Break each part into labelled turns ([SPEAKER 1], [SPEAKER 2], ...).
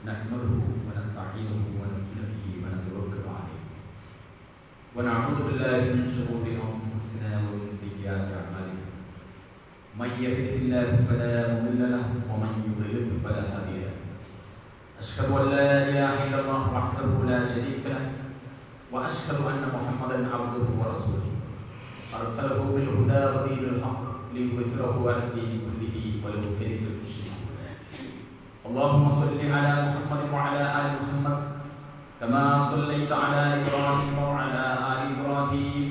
[SPEAKER 1] نحمده ونستعينه ونؤمن به ونتوكل عليه ونعوذ بالله من شرور أنفسنا ومن سيئات أعمالنا من يهده الله فلا مضل له ومن يضلل فلا هادي له أشهد أن لا إله إلا الله وحده لا شريك له وأشهد أن محمدا عبده ورسوله أرسله بالهدى ودين الحق ليظهره على الدين كله ولو كره المشركون. اللهم صل على محمد وعلى آل محمد كما صليت على إبراهيم وعلى آل إبراهيم.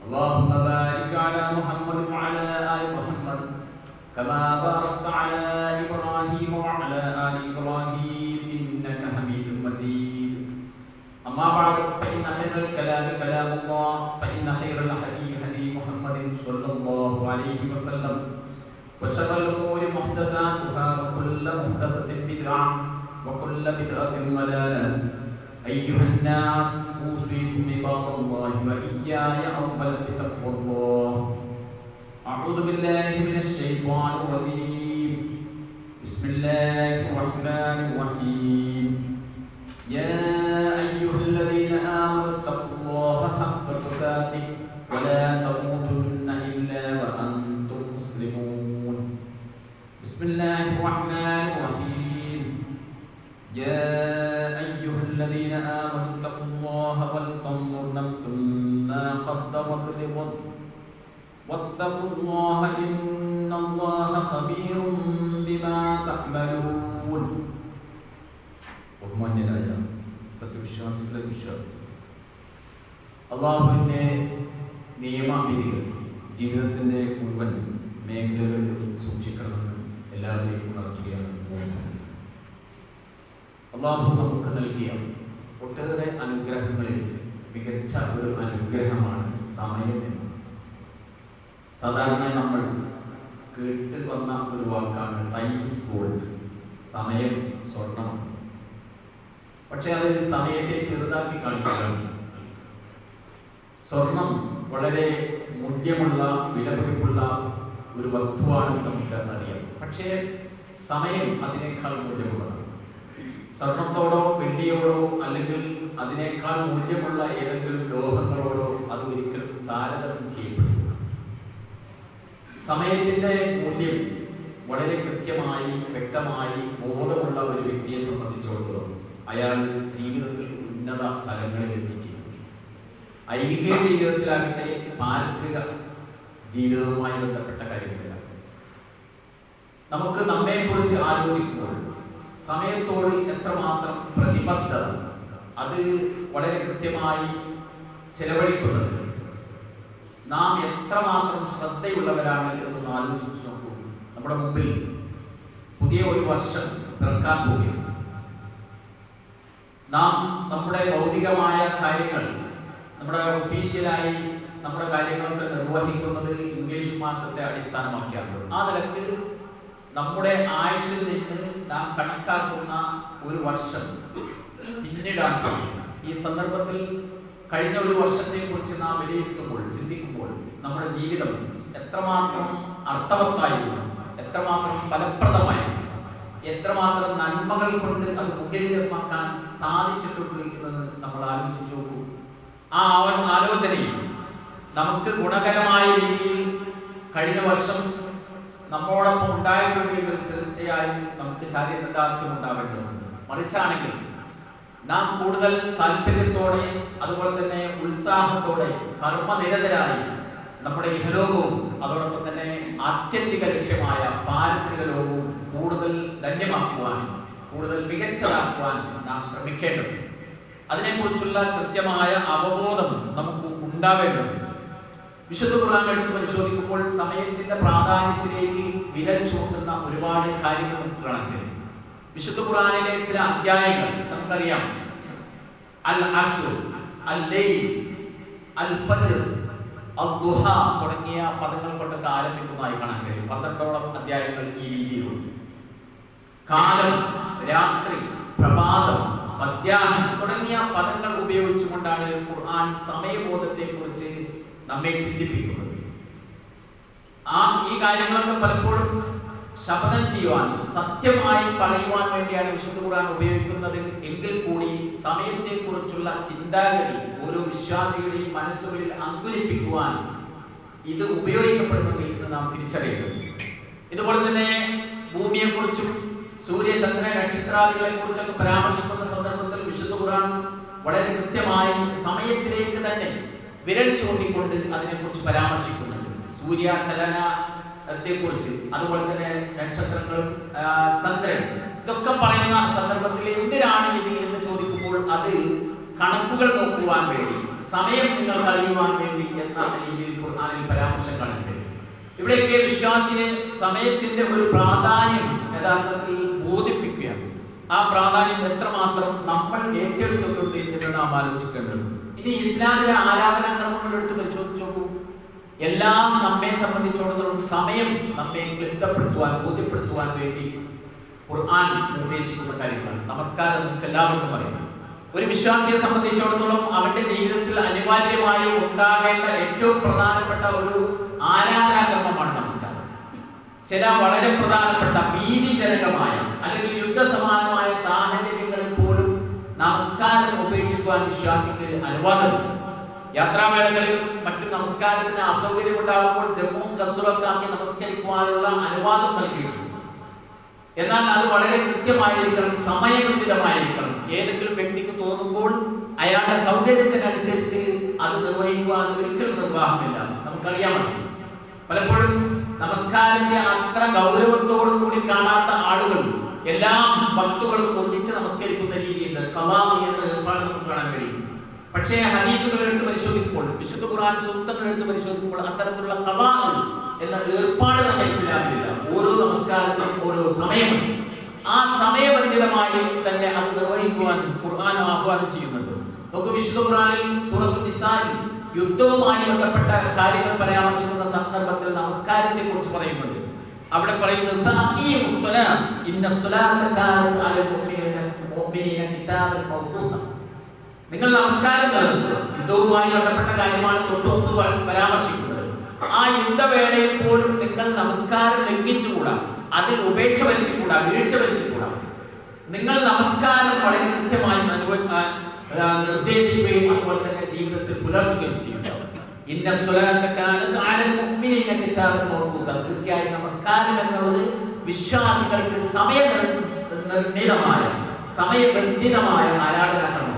[SPEAKER 1] اللهم بارك على محمد وعلى آل محمد كما باركت على إبراهيم وعلى آل إبراهيم إنك حميد مجيد. أما بعد فإن خير الكلام كلام الله فإن خير الحديث هدي محمد صلى الله عليه وسلم وشر الأمور محدثاتها وكل محدثة بدعة وكل بدعة ضلالة. أيها الناس أوصيكم عباد الله وإياي أولا بتقوى الله. أعوذ بالله من الشيطان الرجيم. بسم الله الرحمن الرحيم. يا أيها الذين آمنوا اتقوا الله حق تقاته ولا تموتن إلا وأنتم مسلمون. بسم الله الرحمن الرحيم. يا أيها الذين آمنوا اتقوا الله ولتنظر نفس ما قدمت لغد واتقوا الله إن الله خبير بما تعملون. ബഹുമാന്യരായ സത്യവിശ്വാസികളെ വിശ്വാസികൾ, അള്ളാഹുവിൻ്റെ നിയമവിധികൾ ജീവിതത്തിൻ്റെ മുഴുവൻ മേഖലകളിലും സൂക്ഷിക്കണമെന്ന് എല്ലാവരെയും ഉണർത്തുകയാണ്. അള്ളാഹു നമുക്ക് നൽകിയ ഒട്ടേറെ അനുഗ്രഹങ്ങളിൽ മികച്ച ഒരു അനുഗ്രഹമാണ് സമയം എന്ന്. സാധാരണ നമ്മൾ കേട്ട് വന്ന ഒരു വാക്കാണ് ടൈം ഈസ് ഗോൾഡ്, സമയം സ്വർണ്ണമാണ്. പക്ഷെ അത് സമയത്തെ ചെറുതാക്കി കാണിക്കുകയാണ്. സ്വർണം വളരെ മൂല്യമുള്ള വിലപിടിപ്പുള്ള ഒരു വസ്തുവാണ് നമുക്ക് അറിയാം. പക്ഷേ സമയം അതിനേക്കാൾ മൂല്യമുള്ളതാണ്. സ്വർണത്തോടോ വെള്ളിയോടോ അല്ലെങ്കിൽ അതിനേക്കാൾ മൂല്യമുള്ള ഏതെങ്കിലും ലോഹങ്ങളോടോ അത് ഒരിക്കലും താരതമ്യം ചെയ്യപ്പെടില്ല. സമയത്തിൻ്റെ മൂല്യം വളരെ കൃത്യമായി വ്യക്തമായി ബോധമുള്ള ഒരു വ്യക്തിയെ സംബന്ധിച്ചിടത്തോളം അയാൾ ജീവിതത്തിൽ ഉന്നത തലങ്ങളിൽ എത്തിച്ചേരും. ഐഹിക ജീവിതത്തിലാകട്ടെ പാരിത്രിക ജീവിതവുമായി ബന്ധപ്പെട്ട കാര്യങ്ങളില്ല. നമുക്ക് നമ്മെക്കുറിച്ച് ആലോചിക്കുമ്പോൾ സമയത്തോട് എത്രമാത്രം പ്രതിബദ്ധത അത് വളരെ കൃത്യമായി ചെലവഴിക്കുന്നത്, നാം എത്രമാത്രം ശ്രദ്ധയുള്ളവരാണ് എന്നൊന്ന് ആലോചിച്ച് നോക്കൂ. നമ്മുടെ മുമ്പിൽ പുതിയ ഒരു വർഷം പിറക്കാൻ പോവുകയാണ്. നാം നമ്മുടെ ഭൗതികമായ കാര്യങ്ങൾ, നമ്മുടെ ഒഫീഷ്യലായി നമ്മുടെ കാര്യങ്ങളൊക്കെ നിർവഹിക്കുന്നത് ഇംഗ്ലീഷ് മാസത്തെ അടിസ്ഥാനമാക്കിയാണ്. ആ നിലക്ക് നമ്മുടെ ആയുസ്സിൽ നിന്ന് നാം കണക്കാക്കുന്ന ഒരു വർഷം പിന്നിടാൻ ഈ സന്ദർഭത്തിൽ കഴിഞ്ഞ ഒരു വർഷത്തെ കുറിച്ച് നാം വിലയിരുത്തുമ്പോൾ, ചിന്തിക്കുമ്പോൾ നമ്മുടെ ജീവിതം എത്രമാത്രം അർത്ഥവത്തായിരുന്നു, എത്രമാത്രം ഫലപ്രദമായിരുന്നു, എത്രമാത്രം നന്മകൾ കൊണ്ട് അത് മുഖരിതമാക്കാൻ സാധിച്ചിട്ടുണ്ട് എന്നത് നമ്മൾ ആലോചിച്ചു നോക്കൂ. ആ ആലോചനയിൽ നമുക്ക് ഗുണകരമായ രീതിയിൽ കഴിഞ്ഞ വർഷം നമ്മോടൊപ്പം ഉണ്ടായിട്ടുണ്ടെങ്കിൽ തീർച്ചയായും നമുക്ക് ചാരിതാർത്ഥ്യം ഉണ്ടാവേണ്ടതുണ്ട്. മറിച്ചാണെങ്കിൽ നാം കൂടുതൽ താല്പര്യത്തോടെ അതുപോലെ തന്നെ ഉത്സാഹത്തോടെ കർമ്മനിരതരായി നമ്മുടെ ഇഹലോകവും അതോടൊപ്പം തന്നെ ആത്യന്തിക ലക്ഷ്യമായ പാരിത്രിക ലോകവും കൂടുതൽ ധന്യമാക്കുവാൻ, കൂടുതൽ മികച്ചതാക്കുവാൻ നാം ശ്രമിക്കേണ്ടത്. അതിനെക്കുറിച്ചുള്ള കൃത്യമായ അവബോധം നമുക്ക് ഉണ്ടാവേണ്ടതുണ്ട്. വിശുദ്ധ ഖുർആൻ എടുത്ത് പരിശോധിക്കുമ്പോൾ സമയത്തിന്റെ പ്രാധാന്യത്തിലേക്ക് വിരൽ ചൂണ്ടുന്ന ഒരുപാട് കാര്യങ്ങൾ നമുക്ക് കാണാൻ കഴിയും. വിശുദ്ധ ഖുർആനിലെ ചില അധ്യായങ്ങൾ നമുക്കറിയാം. അൽ അസ്ർ, അൽ ലൈൽ, അൽ ഫജ്ർ, അൽ ദുഹ തുടങ്ങിയ പദങ്ങൾ കൊണ്ടൊക്കെ ആരംഭിക്കുന്നതായി കാണാൻ കഴിയും. 12ഓളം അധ്യായങ്ങൾ ഈ രീതിയിലുണ്ട്. കാലം, രാത്രി, പ്രഭാതം, മധ്യാഹ്നം തുടങ്ങിയ പദങ്ങൾ ഉപയോഗിച്ചുകൊണ്ടാണ് ഖുർആൻ സമയബോധത്തെ കുറിച്ച് നമ്മെ ചിന്തിപ്പിക്കുന്നത്. ഈ കാര്യങ്ങളൊക്കെ പലപ്പോഴും ശപഥം ചെയ്യുവാൻ, സത്യമായി പറയുവാൻ വേണ്ടിയാണ് വിശുദ്ധ ഖുർആൻ ഉപയോഗിക്കുന്നത് എങ്കിൽ കൂടി സമയത്തെക്കുറിച്ചുള്ള ചിന്താഗതി ഓരോ വിശ്വാസികളുടെയും മനസ്സുകളിൽ അങ്കുരിപ്പിക്കുവാൻ ഇത് ഉപയോഗിക്കപ്പെടുന്നുണ്ട് എന്ന് നാം തിരിച്ചറിയുന്നു. ഇതുപോലെ തന്നെ ഭൂമിയെക്കുറിച്ചും സൂര്യ ചന്ദ്ര നക്ഷത്രാദികളെ കുറിച്ചൊക്കെ പരാമർശിക്കുന്ന സന്ദർഭത്തിൽ വിശുദ്ധ ഖുർആൻ വളരെ കൃത്യമായി സമയത്തിലേക്ക് തന്നെ വിരൽ ചൂണ്ടിക്കൊണ്ട് അതിനെക്കുറിച്ച് പരാമർശിക്കുന്നുണ്ട്. സൂര്യ ചലനത്തെക്കുറിച്ച്, അതുപോലെ തന്നെ നക്ഷത്രങ്ങളും ചന്ദ്രൻ, ഇതൊക്കെ പറയുന്ന സന്ദർഭത്തിൽ എന്തിനാണ് ഇത് എന്ന് ചോദിക്കുമ്പോൾ അത് കണക്കുകൾ നോക്കുവാൻ വേണ്ടി, സമയം നിങ്ങൾക്ക് അറിയുവാൻ വേണ്ടി എന്ന രീതിയിൽ ഖുർആനിൽ പരാമർശം കാണുന്നുണ്ട്. ഇവിടെയൊക്കെ വിശ്വാസിന് സമയത്തിന്റെ ഒരു പ്രാധാന്യം യഥാർത്ഥത്തിൽ ബോധിപ്പിക്കുകയാണ്. ആ പ്രാധാന്യം എത്രമാത്രം നമ്മൾ ഏറ്റെടുത്തിട്ടുണ്ട് എന്ന് നാം ആലോചിക്കേണ്ടത്. ഇനി ഇസ്ലാമിലെ ആരാധനാക്രമങ്ങൾ എടുത്ത് പരിശോധിച്ച് നോക്കൂ. എല്ലാം നമ്മെ സംബന്ധിച്ചിടത്തോളം സമയം നമ്മെ ക്ലിപ്തപ്പെടുത്തുവാൻ, ബോധ്യപ്പെടുത്തുവാൻ വേണ്ടി ഖുർആൻ നിർദ്ദേശിക്കുന്ന കാര്യങ്ങളാണ്. നമസ്കാരം നമുക്ക് എല്ലാവർക്കും അറിയാം. ഒരു വിശ്വാസിയെ സംബന്ധിച്ചിടത്തോളം അവന്റെ ജീവിതത്തിൽ അനിവാര്യമായി ഉണ്ടാകേണ്ട ഏറ്റവും പ്രധാനപ്പെട്ട ഒരു ആരാധനാക്രമമാണ് നമസ്കാരം. ചില വളരെ പ്രധാനപ്പെട്ട ഭീതിജനകമായ അല്ലെങ്കിൽ യുദ്ധസമാനമായ സാഹചര്യങ്ങളിൽ പോലും നമസ്കാരം ഉപേക്ഷിക്കുവാൻ വിശ്വാസിക്ക് അനുവാദമുണ്ട്. യാത്രാവേളകളിലും മറ്റു നമസ്കാരത്തിന് അസൗകര്യം ഉണ്ടാകുമ്പോൾ ജമ്മുവും കസ്റൊക്കെ ആക്കി നമസ്കരിക്കുവാനുള്ള അനുവാദം നൽകിയിട്ടുണ്ട്. എന്നാൽ അത് വളരെ കൃത്യമായിരിക്കണം, സമയബന്ധിതമായിരിക്കണം. ഏതെങ്കിലും വ്യക്തിക്ക് തോന്നുമ്പോൾ അയാളുടെ സൗകര്യത്തിനനുസരിച്ച് അത് നിർവഹിക്കുവാൻ ഒരിക്കലും നിർവാഹമില്ല. നമുക്കറിയാമല്ലോ, പലപ്പോഴും നമസ്കാരത്തെ അത്ര ഗൗരവത്തോടു കൂടി കാണാത്ത ആളുകൾ എല്ലാ ഭക്തുകളും ഒന്നിച്ച് നമസ്കരിക്കുന്ന രീതിയുണ്ട്. ഖളാ എന്ന ഏർപ്പാട് നമുക്ക് കാണാൻ കഴിയും. പക്ഷേ ഹദീസുകൾ എടുത്ത് പരിശോധിക്കുമ്പോൾ, വിശുദ്ധ ഖുർആൻ സൂക്തങ്ങൾ എടുത്ത് പരിശോധിക്കുമ്പോൾ അത്തരത്തിലുള്ള ഖളാ എന്ന ഏർപ്പാട് നമ്മുടെ ഇസ്ലാമിലില്ല. ഓരോ നമസ്കാരത്തിനും ഓരോ സമയമുണ്ട്. ആ സമയബന്ധിതമായി തന്നെ അത് നിർവഹിക്കുവാൻ ഖുർആൻ ആഹ്വാനം ചെയ്യുന്നുണ്ട്. നമുക്ക് വിശുദ്ധ ഖുർആനിൽ സൂറത്തുൻ നിസായിൽ യുദ്ധവുമായി ബന്ധപ്പെട്ട കാര്യങ്ങൾ പരാമർശിക്കുന്ന സന്ദർഭത്തിൽ നമസ്കാരത്തെ കുറിച്ച് പറയുന്നുണ്ട്. അവിടെ പറയുന്നത് നിങ്ങൾ നമസ്കാരം നൽകുക. യുദ്ധവുമായി ബന്ധപ്പെട്ട കാര്യമാണ് തൊട്ടൊന്ന് പരാമർശിക്കുന്നത്. ആ യുദ്ധവേളയിൽ പോലും നിങ്ങൾ നമസ്കാരം ലംഘിച്ചുകൂടാ, അതിൽ ഉപേക്ഷ വരുത്തിക്കൂടാ, വീഴ്ച വരുത്തിക്കൂടാ. നിങ്ങൾ നമസ്കാരം വളരെ കൃത്യമായി നിർദ്ദേശിക്കുകയും അതുപോലെ തന്നെ ജീവിതത്തിൽ പുലർത്തുകയും ചെയ്യുക. തീർച്ചയായും നമസ്കാരം എന്നുള്ളത് വിശ്വാസികൾക്ക് സമയനിർണിതമായ, സമയബന്ധിതമായ ആരാധനാക്രമമാണ്.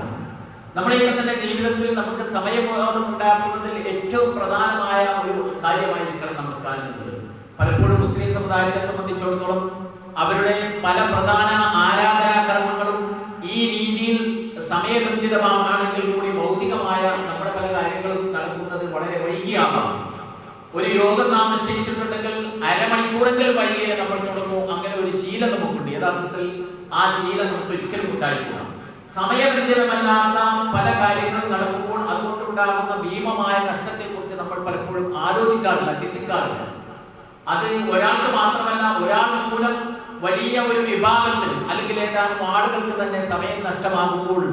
[SPEAKER 1] നമ്മുടെ തന്നെ ജീവിതത്തിൽ നമുക്ക് സമയബോധം ഉണ്ടാക്കുന്നതിൽ ഏറ്റവും പ്രധാനമായ ഒരു കാര്യമായിരിക്കണം നമസ്കാരം എന്നത്. പലപ്പോഴും മുസ്ലിം സമുദായത്തെ സംബന്ധിച്ചിടത്തോളം അവരുടെ പല പ്രധാന ആരാധനാകർമ്മങ്ങളും ഈ രീതിയിൽ സമയബന്ധിതമാണെങ്കിൽ കൂടി ഭൗതികമായ നമ്മുടെ പല കാര്യങ്ങളും നടക്കുന്നത് വളരെ വൈകിയാകാം. ഒരു യോഗം നാം നിശ്ചയിച്ചിട്ടുണ്ടെങ്കിൽ അരമണിക്കൂറെങ്കിലും വൈകിയേ നമ്മൾ തുടങ്ങും. അങ്ങനെ ഒരു ശീലം നമുക്കുണ്ട്. യഥാർത്ഥത്തിൽ ആ ശീലം നമുക്ക് ഒരിക്കലും ഉണ്ടായിക്കൂടാ. സമയബന്ധിതമല്ലാത്ത പല കാര്യങ്ങളും നടക്കുമ്പോൾ അതുകൊണ്ടുണ്ടാകുന്ന ഭീമമായ നഷ്ടത്തെക്കുറിച്ച് നമ്മൾ പലപ്പോഴും ആലോചിക്കാറില്ല, ചിന്തിക്കാറില്ല. അത് ഒരാൾക്ക് മാത്രമല്ല, ഒരാൾ മൂലം വലിയ ഒരു വിഭാഗത്തിൽ അല്ലെങ്കിൽ ഏതാനും ആളുകൾക്ക് തന്നെ സമയം നഷ്ടമാകുമ്പോൾ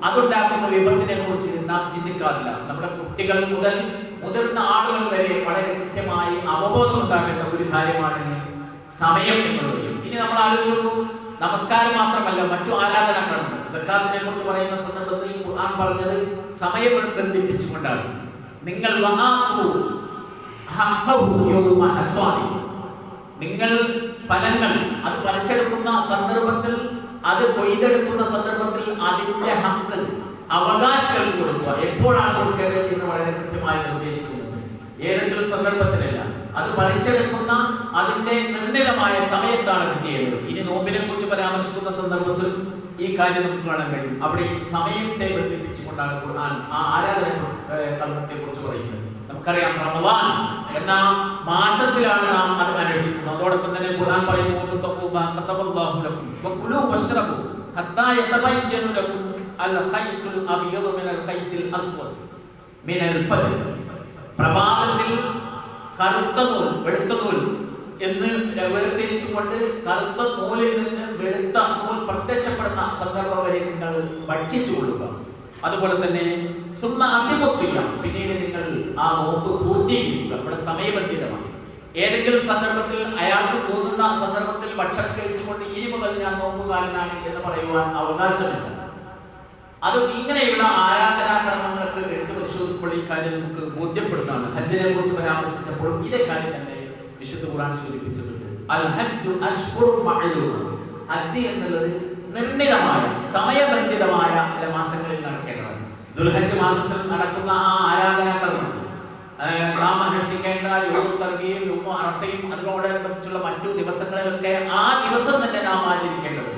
[SPEAKER 1] അതുണ്ടാക്കുന്ന വിപത്തിനെ കുറിച്ച് നാം ചിന്തിക്കാറില്ല. നമ്മുടെ കുട്ടികൾ മുതൽ മുതിർന്ന ആളുകൾ വരെ വളരെ കൃത്യമായി അവബോധം ഉണ്ടാകേണ്ട ഒരു കാര്യമാണ് സമയം എന്നുള്ളത്. ഇനി നമ്മൾ ആലോചിച്ചു, നമസ്കാരം മാത്രമല്ല മറ്റു ആരാധനാക്രമങ്ങൾ. സക്കാത്തിനെ കുറിച്ച് പറയുന്ന സന്ദർഭത്തിൽ ഖുർആൻ പറഞ്ഞത് സമയം ബന്ധിപ്പിച്ചുകൊണ്ടാണ്. നിങ്ങൾ നിങ്ങൾ ഫലങ്ങൾ അത് പറിച്ചെടുക്കുന്ന സന്ദർഭത്തിൽ, അത് കൊയ്തെടുക്കുന്ന സന്ദർഭത്തിൽ അതിന്റെ ഹക്ക്, അവകാശങ്ങൾ കൊടുക്കുക. എപ്പോഴാണ് കൊടുക്കേണ്ടത് എന്ന് വളരെ കൃത്യമായി നിർദ്ദേശിക്കുന്നത്. ഏതെങ്കിലും സന്ദർഭത്തിലല്ല, അത് പറിച്ചെടുക്കുന്ന അതിന്റെ നിർണിതമായ സമയത്താണ് ഇത് ചെയ്യുന്നത്. ഇനി നോമ്പിനെ കുറിച്ച് പരാമർശിക്കുന്ന സന്ദർഭത്തിൽ ഈ കാര്യം നമുക്ക് കാണാൻ കഴിയും. അവിടെ സമയത്തെ ബന്ധിപ്പിച്ചുകൊണ്ടാണ് ഖുർആൻ ആ ആരാധന കർമ്മത്തെ കുറിച്ച് പറയുന്നത്. നമുക്കറിയാം, റമളാൻ എന്ന മാസത്തിലാണ് നാം അത് അനുഷ്ഠിക്കുന്നത്. അതോടൊപ്പം തന്നെ ഖുർആൻ പറയുന്നു, പ്രഭാതത്തിൽ കറുത്ത നൂൽ, വെളുത്ത നൂൽ എന്ന് വേർതിരിച്ചുകൊണ്ട് കറുത്ത നൂലിൽ നിന്ന് വെളുത്ത നൂൽ പ്രത്യക്ഷപ്പെടുന്ന സന്ദർഭം വരെ നിങ്ങൾ ഭക്ഷിച്ചു കൊള്ളുക. അതുപോലെ തന്നെ പിന്നീട് നിങ്ങൾ ആ നോമ്പ് പൂർത്തീകരിക്കുക. നമ്മുടെ സമയബന്ധിതമാണ്. ഏതെങ്കിലും സന്ദർഭത്തിൽ അയാൾക്ക് തോന്നുന്ന സന്ദർഭത്തിൽ ഭക്ഷണം കഴിച്ചുകൊണ്ട് ഇനി മുതൽ ഞാൻ നോമ്പുകാരനാണ് എന്ന് പറയുവാൻ അവകാശമില്ല. അത് ഇങ്ങനെയുള്ള ആരാധനാകർമ്മങ്ങൾക്ക് എടുത്തു പരിശോധിക്കുമ്പോൾ ഈ കാര്യം നമുക്ക് ബോധ്യപ്പെടുന്നതാണ്. ഹജ്ജിനെ കുറിച്ച് പരാമർശിച്ചപ്പോൾ ഇതേ കാര്യം തന്നെ വിശുദ്ധ ഖുർആൻ സൂചിപ്പിച്ചിട്ടുണ്ട്. അൽ ഹജ്ജു അശ്ഹുറുൻ മഅലൂമ. ഹജ്ജ് എന്നുള്ളത് നിർണിതമായ സമയബന്ധിതമായ ചില മാസങ്ങളിൽ നടക്കേണ്ടതാണ്. ദുൽഹജ്ജ് മാസത്തിൽ നടക്കുന്ന ആ ആരാധനാകർമ്മങ്ങൾ നാം അനുഷ്ഠിക്കേണ്ട അറഫയും അതിനോടനുബന്ധിച്ചുള്ള മറ്റു ദിവസങ്ങളിലൊക്കെ ആ ദിവസം തന്നെ നാം ആചരിക്കേണ്ടത്.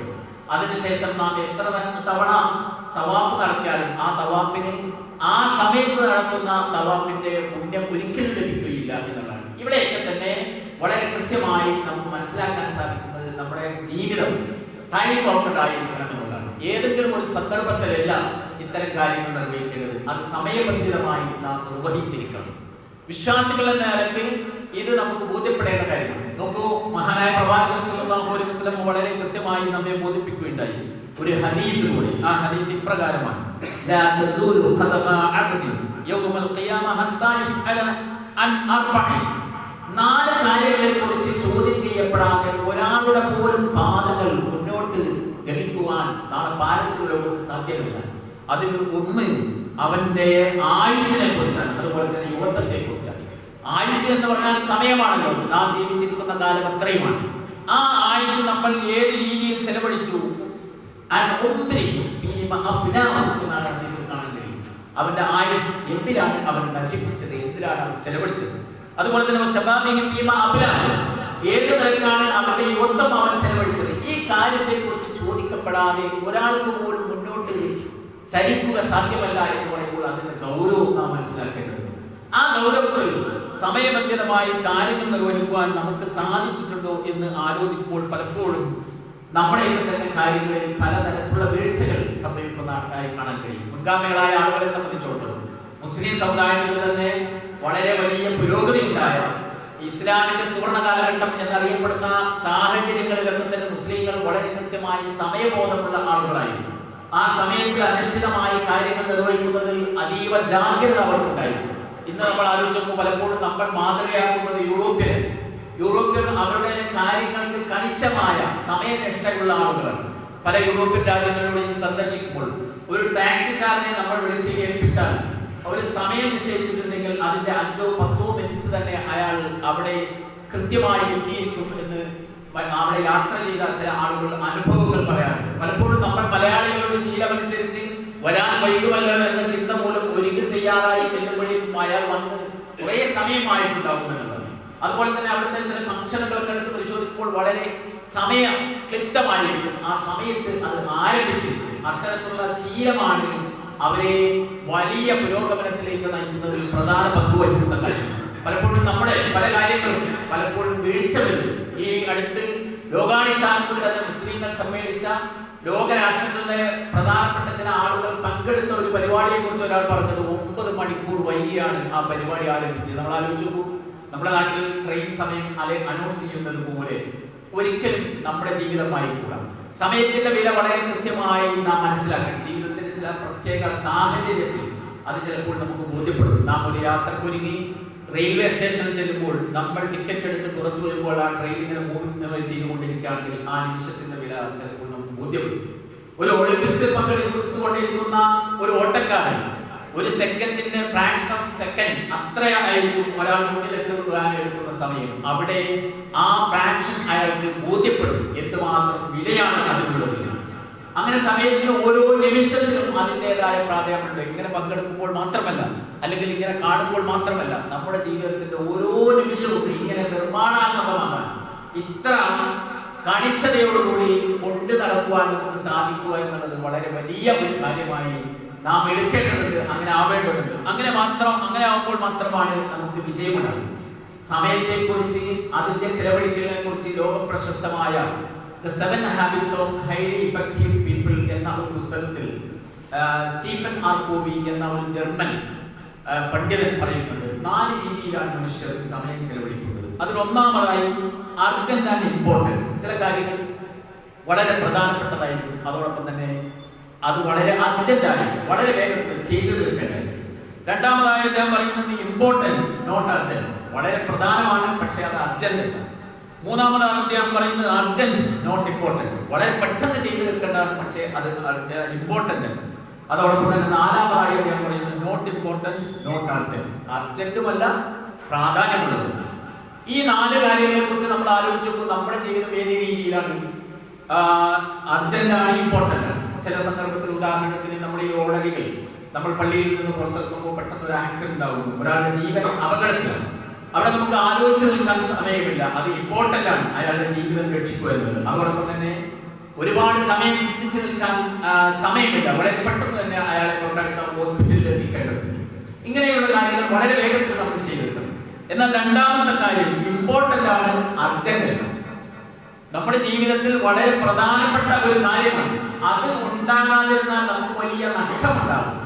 [SPEAKER 1] അതിനുശേഷം നാം എത്ര തവണ തവാഫ് നടത്തിയാലും ആ തവാഫിന് ആ സമയത്ത് നടത്തുന്ന തവാഫിന്റെ പുണ്യം ഒരിക്കലും ലഭിക്കുകയില്ല എന്നുള്ളതാണ്. ഇവിടെയൊക്കെ തന്നെ വളരെ കൃത്യമായി നമുക്ക് മനസ്സിലാക്കാൻ സാധിക്കുന്നത് നമ്മുടെ ജീവിതം ടൈം ബൗണ്ടഡ് ആയിരിക്കണം എന്നുള്ളതാണ്. ഏതെങ്കിലും ഒരു സന്ദർഭത്തിലല്ല ഇത്തരം കാര്യങ്ങൾ നിർവഹിക്കേണ്ടത്, അത് സമയബന്ധിതമായി നാം നിർവഹിച്ചിരിക്കണം. വിശ്വാസികൾ എന്ന നിലയ്ക്ക് ഇത് നമുക്ക് ബോധ്യപ്പെടേണ്ട കാര്യമാണ്. നോക്കൂ, മഹാനായ പ്രവാചകൻ സല്ലല്ലാഹു അലൈഹി വസല്ലം വളരെ കൃത്യമായി നമ്മെ ബോധിപ്പിക്കുകയുണ്ടായി ഒരു ഹദീസിലൂടെ. ആ ഹദീസ് ഇപ്രകാരമാണ്: ലാ തസൂലു ഖദമ അബ്ദിൻ യൗമൽ ഖിയാമ ഹത്താ യുസ്അല അൻ അർബഇ. 4 കാര്യങ്ങളെക്കുറിച്ച് ചോദ്യം ചെയ്യപ്പെടാതെ ഒരാളുടെ പോലും പാദങ്ങൾ മുന്നോട്ട് ഗമിക്കുവാൻ നാളെ പാരത്രിക ലോകത്ത് സാധ്യമല്ല. അതിൽ ഒന്ന് അവന്റെ ആയുസ്സിനെ കുറിച്ചാണ്, അതുപോലെ തന്നെ യുവത്വത്തെ കുറിച്ചാണ്. ആയുസ് എന്ന് പറഞ്ഞാൽ സമയമാണല്ലോ, നാം ജീവിച്ചിരിക്കുന്ന കാലം അത്രയുമാണ്. ആ ആയുസ് നമ്മൾ ഏത് രീതിയിൽ ചെലവഴിച്ചു എന്നാണ് അതിൽ കാണാൻ കഴിയും. അവന്റെ ആയുസ് എന്തിലാണ് അവൻ നശിപ്പിച്ചത്, എന്തിലാണ് അവൻ ചെലവഴിച്ചത്. അതുപോലെ തന്നെ ഏത് നിലക്കാണ് അവന്റെ യുവത്വം അവൻ ചെലവഴിച്ചത്. ഈ കാര്യത്തെ കുറിച്ച് ചോദിക്കപ്പെടാതെ ഒരാൾക്ക് പോലും മുന്നോട്ട് ചരിക്കുക സാധ്യമല്ല എന്ന് പറയുമ്പോൾ അതിന്റെ ഗൗരവം നാം മനസ്സിലാക്കേണ്ടത്. ആ ഗൗരവത്തിൽ സമയബന്ധിതമായി കാര്യങ്ങൾ നിർവഹിക്കുവാൻ നമുക്ക് സാധിച്ചിട്ടുണ്ടോ എന്ന് ആലോചിക്കുമ്പോൾ പലപ്പോഴും നമ്മുടെ തന്നെ കാര്യങ്ങളിൽ പലതരത്തിലുള്ള വീഴ്ചകൾ സംഭവിക്കുന്നതായി കാണാൻ കഴിയും. മുൻഗാമികളായ ആളുകളെ സംബന്ധിച്ചിടത്തോളം മുസ്ലിം സമുദായത്തിൽ തന്നെ വളരെ വലിയ പുരോഗതി ഉണ്ടായ ഇസ്ലാമിന്റെ സുവർണ കാലഘട്ടം എന്നറിയപ്പെടുന്ന സാഹചര്യങ്ങളിലൊക്കെ തന്നെ മുസ്ലിങ്ങൾ വളരെ കൃത്യമായി സമയബോധമുള്ള ആളുകളായിരുന്നു. ആ സമയത്തിൽ അധിഷ്ഠിതമായി കാര്യങ്ങൾ നിർവഹിക്കുന്നതിൽ അതീവ ജാഗ്രത അവർക്കുണ്ടായി. ഇന്ന് നമ്മൾ ആലോചിച്ചപ്പോൾ പലപ്പോഴും നമ്മൾ മാതൃകയാക്കുന്നത് യൂറോപ്യൻ അവരുടെ കാര്യങ്ങൾക്ക് കണിശമായ സമയനിഷ്ഠയുള്ള ആളുകളാണ്. പല യൂറോപ്യൻ രാജ്യങ്ങളിലൂടെയും സന്ദർശിക്കുമ്പോൾ ഒരു ടാക്സിക്കാരനെ നമ്മൾ വിളിച്ച് ഏൽപ്പിച്ചാൽ ഒരു സമയം നിശ്ചയിച്ചിട്ടുണ്ടെങ്കിൽ അതിന്റെ 5-10 മിനിറ്റ് തന്നെ അയാൾ അവിടെ കൃത്യമായി എത്തിയിരിക്കും എന്ന് അവിടെ യാത്ര ചെയ്ത ചില ആളുകൾ അനുഭവങ്ങൾ പറയാറുണ്ട്. പലപ്പോഴും നമ്മൾ മലയാളികളുടെ ശീലമനുസരിച്ച് വരാൻ വൈകുമല്ലോ എന്ന ചിന്ത മൂലം ഒരുങ്ങി തയ്യാറായി ചെല്ലുമ്പോഴേക്കും അയാൾ വന്ന് കുറേ സമയമായിട്ടുണ്ടാവും എന്നുള്ളത്. അതുപോലെ തന്നെ അവിടുത്തെ ചില ഫംഗ്ഷനുകളൊക്കെ എടുത്ത് പരിശോധിക്കുമ്പോൾ വളരെ സമയം ക്ലിപ്തമായിരിക്കും. ആ സമയത്ത് അത് ആരംഭിച്ചു. അത്തരത്തിലുള്ള ശീലമാണ് അവരെ വലിയ പുരോഗമനത്തിലേക്ക് നയിക്കുന്നതിൽ പ്രധാന പങ്ക് വഹിക്കുന്ന കാര്യം. പലപ്പോഴും നമ്മുടെ പല കാര്യങ്ങളും പലപ്പോഴും വീഴ്ച വരും. ഈ അടുത്ത് ലോകാടിസ്ഥാനത്തിൽ തന്നെ മുസ്ലിങ്ങൾ സമ്മേളിച്ച ലോകരാഷ്ട്രങ്ങളുടെ പ്രധാനപ്പെട്ട ചില ആളുകൾ പങ്കെടുത്ത ഒരു പരിപാടിയെ കുറിച്ച് ഒരാൾ പറഞ്ഞത് 9 മണിക്കൂർ വൈകിയാണ് ആ പരിപാടി ആരംഭിച്ചത്. നമ്മൾ ആലോചിച്ചു, നമ്മുടെ നാട്ടിൽ ട്രെയിൻ സമയം അനൗൺസ് ചെയ്യുന്നത് പോലെ ഒരിക്കലും നമ്മുടെ ജീവിതമായി കൂടാ. സമയത്തിന്റെ വില വളരെ കൃത്യമായി നാം മനസ്സിലാക്കണം. ജീവിതത്തിന്റെ ചില പ്രത്യേക സാഹചര്യത്തിൽ അത് ചിലപ്പോൾ നമുക്ക് ബോധ്യപ്പെടും. നാം ഒരു യാത്രക്കൊരുങ്ങി റെയിൽവേ സ്റ്റേഷനിൽ ചെല്ലുമ്പോൾ നമ്മൾ ടിക്കറ്റ് എടുത്ത് പുറത്തു വരുമ്പോൾ ആ ട്രെയിനിങ്ങനെ മൂവ് ചെയ്തുകൊണ്ടിരിക്കുകയാണെങ്കിൽ ആ നിമിഷത്തിന്റെ വില ചിലപ്പോൾ നമുക്ക് ബോധ്യപ്പെടും. ഒരു ഒളിമ്പിക്സിൽ പങ്കെടുത്തുകൊണ്ടിരിക്കുന്ന ഒരു ഓട്ടക്കാരൻ ഒരു സെക്കൻഡിന്റെ ഫ്രാക്ഷൻ ഓഫ് സെക്കൻഡ് അത്രയായിരിക്കും ഒരാൾ മുന്നിലെത്തുവാൻ എടുക്കുന്ന സമയം. അവിടെ ആ ഫ്രാക്ഷൻ അയാൾക്ക് ബോധ്യപ്പെടും എന്തുമാത്രം വിലയാണ് അതിനുള്ളത്. അങ്ങനെ സമയത്തിന് ഓരോ നിമിഷത്തിലും അതിൻ്റെതായ പ്രാധാന്യമുണ്ട്. ഇങ്ങനെ പങ്കെടുക്കുമ്പോൾ മാത്രമല്ല, അല്ലെങ്കിൽ ഇങ്ങനെ കാണുമ്പോൾ മാത്രമല്ല, നമ്മുടെ ജീവിതത്തിന്റെ ഓരോ നിമിഷവും ഇങ്ങനെ നിർമ്മാണാത്മകമാകാൻ ഇത്ര കണിശതയോടുകൂടി കൊണ്ടു നടക്കുവാൻ നമുക്ക് സാധിക്കുക എന്നുള്ളത് വളരെ വലിയ ഒരു കാര്യമായി നാം എടുക്കേണ്ടതുണ്ട്. അങ്ങനെ ആവേണ്ടതുണ്ട്. അങ്ങനെ ആവുമ്പോൾ മാത്രമാണ് നമുക്ക് വിജയമുണ്ടാകും. സമയത്തെക്കുറിച്ച് അതിന്റെ ചെലവഴിക്കലിനെ കുറിച്ച് ലോക പ്രശസ്തമായ The 7 Habits of Highly Effective People എന്ന ഒരു പുസ്തകത്തിൽ സ്റ്റീഫൻ ആർ കോവി എന്ന ഒരു ജർമ്മൻ പണ്ഡിതൻ പറയുന്നത് 4 രീതിയിലാണ് മനുഷ്യർ സമയം ചെലവഴിക്കുന്നത്. അതിൽ ഒന്നാമതായി അർജന്റ് ആൻഡ് ഇമ്പോർട്ടന്റ്. ചില കാര്യങ്ങൾ വളരെ പ്രധാനപ്പെട്ടതായിരിക്കും, അതോടൊപ്പം തന്നെ അത് വളരെ അർജന്റായി വളരെ വേഗത്തിൽ ചെയ്തു തീർക്കേണ്ടതായിരിക്കും. രണ്ടാമതായി അദ്ദേഹം പറയുന്നത് ഇമ്പോർട്ടന്റ് നോട്ട് അർജന്റ്. വളരെ പ്രധാനമാണ്, പക്ഷേ അത് അർജന്റ് അല്ല. മൂന്നാമതാണ് അദ്ദേഹം പറയുന്നത് അർജന്റ് നോട്ട് ഇമ്പോർട്ടന്റ്, വളരെ പെട്ടെന്ന് ചെയ്തു തീർക്കേണ്ടതാണ്, പക്ഷേ അത് ഇമ്പോർട്ടന്റ് അല്ല. അതോടൊപ്പം തന്നെ നാലാമതായി അദ്ദേഹം പറയുന്നത് നോട്ട് ഇമ്പോർട്ടന്റ് നോട്ട് അർജന്റ്, അർജന്റുമല്ല പ്രാധാന്യമുള്ളത്. ഈ 4 കാര്യങ്ങളെ കുറിച്ച് നമ്മൾ ആലോചിച്ചപ്പോൾ നമ്മുടെ ജീവിതം ഏത് രീതിയിലാണ്? അർജന്റാണ്, ഇമ്പോർട്ടന്റ് ആണ്. ചില സന്ദർഭത്തിൽ ഉദാഹരണത്തിന് നമ്മുടെ ഈ റോഡരികൾ, നമ്മൾ പള്ളിയിൽ നിന്ന് പുറത്തിറങ്ങുമ്പോൾ പെട്ടെന്ന് ഒരു ആക്സിഡന്റ് ആവുന്നു, ഒരാളുടെ ജീവൻ അപകടത്തിലാണ്. അവിടെ നമുക്ക് ആലോചിച്ച് നിൽക്കാൻ സമയമില്ല, അത് ഇമ്പോർട്ടന്റ് ആണ് അയാളുടെ ജീവിതം രക്ഷിക്കുക എന്നത്. അതോടൊപ്പം തന്നെ ഒരുപാട് സമയം ചിന്തിച്ചു നിൽക്കാൻ സമയമില്ല, വളരെ പെട്ടെന്ന് തന്നെ അയാളെ തൊട്ടടുത്ത ഹോസ്പിറ്റലിൽ എത്തിക്കേണ്ടതുണ്ട്. ഇങ്ങനെയുള്ള കാര്യങ്ങൾ വളരെ വേഗത്തിൽ നമ്മൾ ചെയ്തിട്ടുണ്ട്. എന്നാൽ രണ്ടാമത്തെ കാര്യം ഇമ്പോർട്ടന്റ് ആണ്, അർജന്റ് ആണ്. നമ്മുടെ ജീവിതത്തിൽ വളരെ പ്രധാനപ്പെട്ട ഒരു കാര്യമാണ്. അത് ഉണ്ടാകാതിരുന്നാൽ നമുക്ക് വലിയ നഷ്ടമുണ്ടാകും.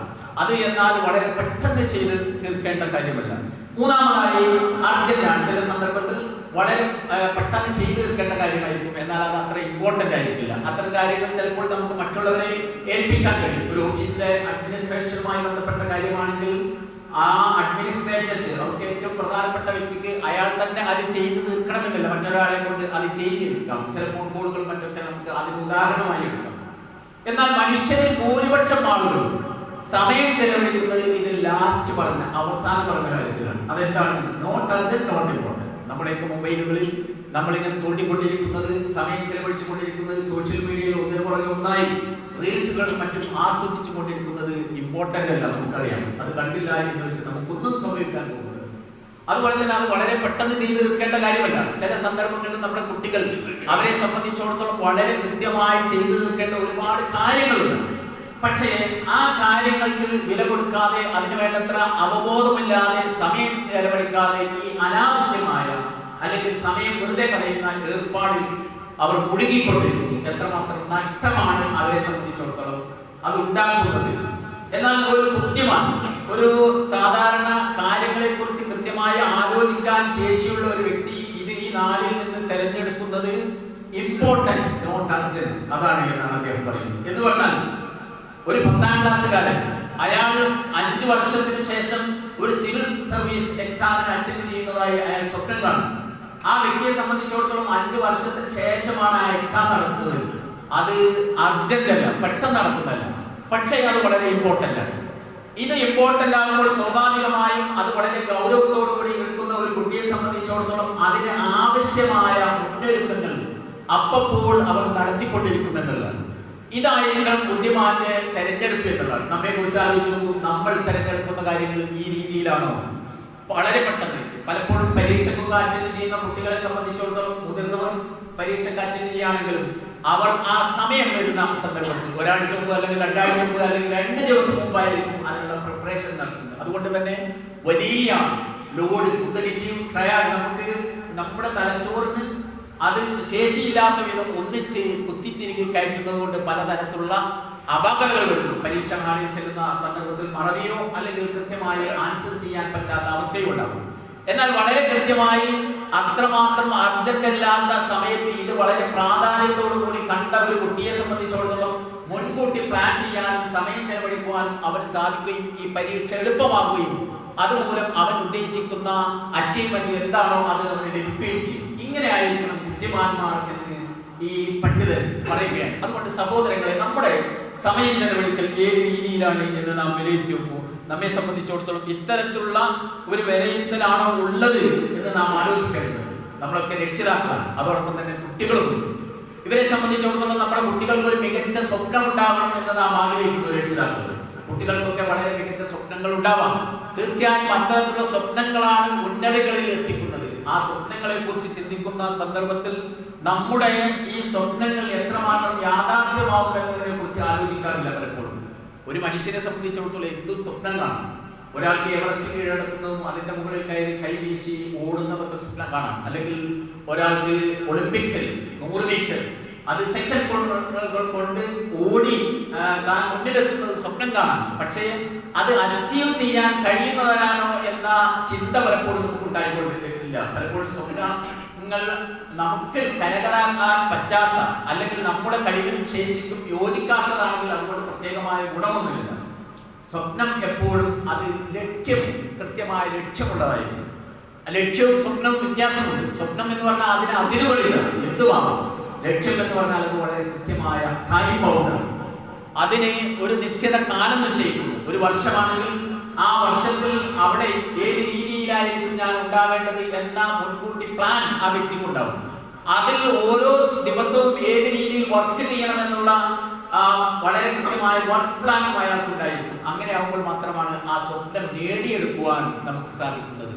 [SPEAKER 1] അത് എന്നാൽ വളരെ പെട്ടെന്ന് ചെയ്ത് തീർക്കേണ്ട കാര്യമല്ല. മൂന്നാമതായി അർജന്റാണ്, ചില സന്ദർഭത്തിൽ വളരെ പെട്ടെന്ന് ചെയ്തു തീർക്കേണ്ട കാര്യമായിരിക്കും, എന്നാൽ അത് അത്ര ഇമ്പോർട്ടന്റ് ആയിരിക്കില്ല. അത്തരം കാര്യങ്ങൾ ചിലപ്പോൾ നമുക്ക് മറ്റുള്ളവരെ ഏൽപ്പിക്കാൻ കഴിയും. ഒരു ഓഫീസിലെ അഡ്മിനിസ്ട്രേഷനുമായി ബന്ധപ്പെട്ട കാര്യമാണെങ്കിൽ ആ അഡ്മിനിസ്ട്രേറ്റർക്ക്, അവർക്ക് ഏറ്റവും പ്രധാനപ്പെട്ട വ്യക്തിക്ക് അയാൾ തന്നെ അത് ചെയ്തു തീർക്കണമെന്നില്ല, മറ്റൊരാളെ കൊണ്ട് അത് ചെയ്തു തീർക്കാം. ചില ഫോൺ കോളുകൾ മറ്റൊക്കെ നമുക്ക് അതിന് ഉദാഹരണമായി എടുക്കാം. എന്നാൽ മനുഷ്യരിൽ ഭൂരിപക്ഷം ആളുകളും സമയം ചെലവഴിക്കുന്നത് ഇത് ലാസ്റ്റ് പറഞ്ഞ അവസാനം പറഞ്ഞ കാര്യത്തിലാണ്. അതെന്താണ്? Note urgent note important. നമ്മുടെയൊക്കെ മൊബൈലുകളിൽ നമ്മളിങ്ങനെ തോണ്ടിക്കൊണ്ടിരിക്കുന്നത്, സമയം ചെലവഴിച്ചു കൊണ്ടിരിക്കുന്നത്, സോഷ്യൽ മീഡിയയിൽ ഒന്നിനു പുറകെ ഒന്നായി റീൽസുകളും മറ്റും ആസ്വദിച്ചു കൊണ്ടിരിക്കുന്നത് ഇമ്പോർട്ടന്റ് അല്ല. നമുക്കറിയാം, അത് കണ്ടില്ല എന്ന് വെച്ച് നമുക്കൊന്നും സംഭവിക്കാൻ പോകുന്നത്. അതുപോലെ തന്നെ അത് വളരെ പെട്ടെന്ന് ചെയ്ത് തീർക്കേണ്ട കാര്യമല്ല. ചില സന്ദർഭങ്ങളിൽ നമ്മുടെ കുട്ടികൾ, അവരെ സംബന്ധിച്ചിടത്തോളം വളരെ കൃത്യമായി ചെയ്തു തീർക്കേണ്ട ഒരുപാട് കാര്യങ്ങളുണ്ട്. പക്ഷേ ആ കാര്യങ്ങൾക്ക് വില കൊടുക്കാതെ, അതിന് വേണ്ടത്ര അവബോധമില്ലാതെ, സമയം ചെലവഴിക്കാതെ ഈ അനാവശ്യമായ അല്ലെങ്കിൽ സമയം വെറുതെ കളയുന്ന ഏർപ്പാടിൽ അവർ മുഴുകിക്കൊണ്ടിരിക്കുന്നു. എത്രമാത്രം നഷ്ടമാണ് അവരെ സംബന്ധിച്ചിടത്തോളം അത് ഉണ്ടാകുന്നത്. എന്നാൽ ഒരു ബുദ്ധിമാൻ, ഒരു സാധാരണ കാര്യങ്ങളെ കുറിച്ച് കൃത്യമായി ആലോചിക്കാൻ ശേഷിയുള്ള ഒരു വ്യക്തി ഇത് ഈ 4ൽ നിന്ന് തിരഞ്ഞെടുക്കുന്നത് ഇമ്പോർട്ടന്റ് നോട്ട് അർജന്റ് അതാണ് എന്നാണ് അദ്ദേഹം പറയുന്നത്. എന്ന് പറഞ്ഞാൽ ഒരു 10ാം ക്ലാസ്സുകാരൻ, അയാൾ 5 വർഷത്തിന് ശേഷം ഒരു സിവിൽ സർവീസ് എക്സാമിന് അറ്റൻഡ് ചെയ്യുന്നതായി അയാൾ സ്വപ്നം കാണും. ആ വ്യക്തിയെ സംബന്ധിച്ചിടത്തോളം 5 വർഷത്തിന് ശേഷമാണ് ആ എക്സാം നടക്കുന്നത്. അത് അർജന്റ് അല്ല, പെട്ടെന്ന് നടക്കുന്നതല്ല, പക്ഷേ അത് വളരെ ഇമ്പോർട്ടന്റ് ആണ്. ഇത് ഇമ്പോർട്ടന്റ് ആകുമ്പോൾ സ്വാഭാവികമായും അത് വളരെ ഗൗരവത്തോടുകൂടി നിൽക്കുന്ന ഒരു കുട്ടിയെ സംബന്ധിച്ചിടത്തോളം അതിന് ആവശ്യമായ മുന്നൊരുക്കങ്ങൾ അപ്പോൾ അവർ നടത്തിക്കൊണ്ടിരിക്കുമെന്നുള്ളതാണ്. ഇതായിരിക്കണം ബുദ്ധിമാന്റെ തെരഞ്ഞെടുപ്പ് എന്നുള്ളത്. നമ്മെ കുറിച്ച് ആലോചിച്ചു, നമ്മൾ തെരഞ്ഞെടുക്കുന്ന കാര്യങ്ങൾ ഈ രീതിയിലാണോ? വളരെ പെട്ടെന്ന്, പലപ്പോഴും പരീക്ഷയ്ക്കൊക്കെ അറ്റൻഡ് ചെയ്യുന്ന കുട്ടികളെ സംബന്ധിച്ചിടത്തോളം, മുതിർന്നവർ പരീക്ഷയ്ക്ക് അറ്റൻഡ് ചെയ്യുകയാണെങ്കിലും അവർ ആ സമയം വരുന്ന സന്ദർഭത്തിൽ 1 ആഴ്ച മുമ്പ് അല്ലെങ്കിൽ 2 ആഴ്ച മുമ്പ് അല്ലെങ്കിൽ 2 ദിവസം മുമ്പായിരിക്കും അതിനുള്ള പ്രിപ്പറേഷൻ നടത്തുന്നത്. അതുകൊണ്ട് തന്നെ വലിയ ലോഡ്, കുത്തലിറ്റിയും ട്രയൽ നമുക്ക് നമ്മുടെ തലച്ചോറിന് അത് ശേഷിയില്ലാത്ത വിധം ഒന്നിച്ച് കുത്തിത്തിരികെ കയറ്റുന്നത് കൊണ്ട് പലതരത്തിലുള്ള അപകടങ്ങൾ വരുന്നു. പരീക്ഷ ഹാളിൽ ചെല്ലുന്ന സന്ദർഭത്തിൽ മറവിയോ അല്ലെങ്കിൽ കൃത്യമായി ആൻസർ ചെയ്യാൻ പറ്റാത്ത അവസ്ഥയോ ഉണ്ടാകും. എന്നാൽ വളരെ കൃത്യമായി അത്രമാത്രം അർജന്റ് അല്ലാത്ത സമയത്ത് ഇത് വളരെ പ്രാധാന്യത്തോടു കൂടി കണ്ട ഒരു കുട്ടിയെ സംബന്ധിച്ചിടത്തോളം മുൻകൂട്ടി പ്ലാൻ ചെയ്യാനും സമയം ചെലവഴിക്കുവാൻ അവന് സാധിക്കുകയും ഈ പരീക്ഷ എളുപ്പമാകുകയും അതുമൂലം അവൻ ഉദ്ദേശിക്കുന്ന അച്ചീവ്മെന്റ് എന്താണോ അത് അവന് ലഭിക്കുകയും ചെയ്യും. ഇങ്ങനെ ആയിരിക്കണം ബുദ്ധിമാന്മാർ എന്ന് ഈ പണ്ഡിതൻ പറയുകയാണ്. അതുകൊണ്ട് സഹോദരങ്ങളെ, നമ്മുടെ സമയം ചെലവഴിക്കൽ ഏത് രീതിയിലാണ് എന്ന് നാം വിലയിരുത്തുമ്പോൾ നമ്മെ സംബന്ധിച്ചിടത്തോളം ഇത്തരത്തിലുള്ള ഒരു വിലയിരുത്തലാണോ ഉള്ളത് എന്ന് നാം ആലോചിക്കേണ്ടത്. നമ്മളൊക്കെ രക്ഷിതാക്കളാണ്, അതോടൊപ്പം തന്നെ കുട്ടികളും. ഇവരെ സംബന്ധിച്ചിടത്തോളം നമ്മുടെ കുട്ടികൾക്ക് ഒരു മികച്ച സ്വപ്നം ഉണ്ടാവണം എന്ന് നാം ആഗ്രഹിക്കുന്നു. രക്ഷിതാക്കൾ, കുട്ടികൾക്കൊക്കെ വളരെ മികച്ച സ്വപ്നങ്ങൾ ഉണ്ടാവാം. തീർച്ചയായും അത്തരത്തിലുള്ള സ്വപ്നങ്ങളാണ് ഉന്നതകളിൽ എത്തിക്കുന്നത്. ആ സ്വപ്നങ്ങളെ കുറിച്ച് ചിന്തിക്കുന്ന സന്ദർഭത്തിൽ നമ്മുടെ ഈ സ്വപ്നങ്ങൾ എത്രമാത്രം യാഥാർത്ഥ്യമാകും എന്നതിനെ കുറിച്ച് ആലോചിക്കാറില്ല പലപ്പോഴും. ഒരു മനുഷ്യനെ സംബന്ധിച്ചിടത്തോളം എന്തും സ്വപ്നം കാണാം. ഒരാൾക്ക് എവറസ്റ്റ് കീഴടക്കുന്നതും അതിന്റെ മുകളിൽ കയറി കൈവീശി ഓടുന്നവർക്ക് സ്വപ്നം കാണാം. അല്ലെങ്കിൽ ഒരാൾക്ക് ഒളിമ്പിക്സിൽ 100 മീറ്റർ അത് സെക്കൻഡ് കൊണ്ട് ഓടി താൻ മുന്നിലെത്തുന്നത് സ്വപ്നം കാണാം. പക്ഷേ അത് അച്ചീവ് ചെയ്യാൻ കഴിയുന്നതാണോ എന്ന ചിന്ത പലപ്പോഴും നമുക്ക് ഉണ്ടായിക്കൊണ്ടിരിക്കില്ല. പലപ്പോഴും സ്വപ്നങ്ങൾ നമുക്ക് കരകയറാൻ പറ്റാത്ത അല്ലെങ്കിൽ നമ്മുടെ കഴിവിനും ശേഷിക്കും യോജിക്കാത്തതാണെങ്കിൽ അതുകൊണ്ട് പ്രത്യേകമായ ഗുണമൊന്നുമില്ല. സ്വപ്നം എപ്പോഴും അത് ലക്ഷ്യം, കൃത്യമായ ലക്ഷ്യമുള്ളതായിരിക്കും. ലക്ഷ്യവും സ്വപ്നവും വ്യത്യാസമുണ്ട്. സ്വപ്നം എന്ന് പറഞ്ഞാൽ അതിന് അതിരുകളില്ല, എന്തുമാവാം. ലക്ഷ്യം എന്ന് പറഞ്ഞാൽ അത് വളരെ കൃത്യമായ ടൈം ബൗണ്ടാണ്. അതിന് ഒരു നിശ്ചിത കാലം നിശ്ചയിക്കുന്നു. ഒരു വർഷമാണെങ്കിൽ ആ വർഷത്തിൽ അവിടെ ഏത് രീതിയിലായിരിക്കും ഞാൻ ഉണ്ടാവേണ്ടത് എന്ന മുൻകൂട്ടി പ്ലാൻ ആ വ്യക്തിക്കുണ്ടാവും. അതിൽ ഓരോ ദിവസവും ഏത് രീതിയിൽ വർക്ക് ചെയ്യണമെന്നുള്ള വളരെ കൃത്യമായ വർക്ക് പ്ലാനും അയാൾക്കുണ്ടായിരിക്കും. അങ്ങനെ ആകുമ്പോൾ മാത്രമാണ് ആ സ്വപ്നം നേടിയെടുക്കുവാൻ നമുക്ക് സാധിക്കുന്നത്.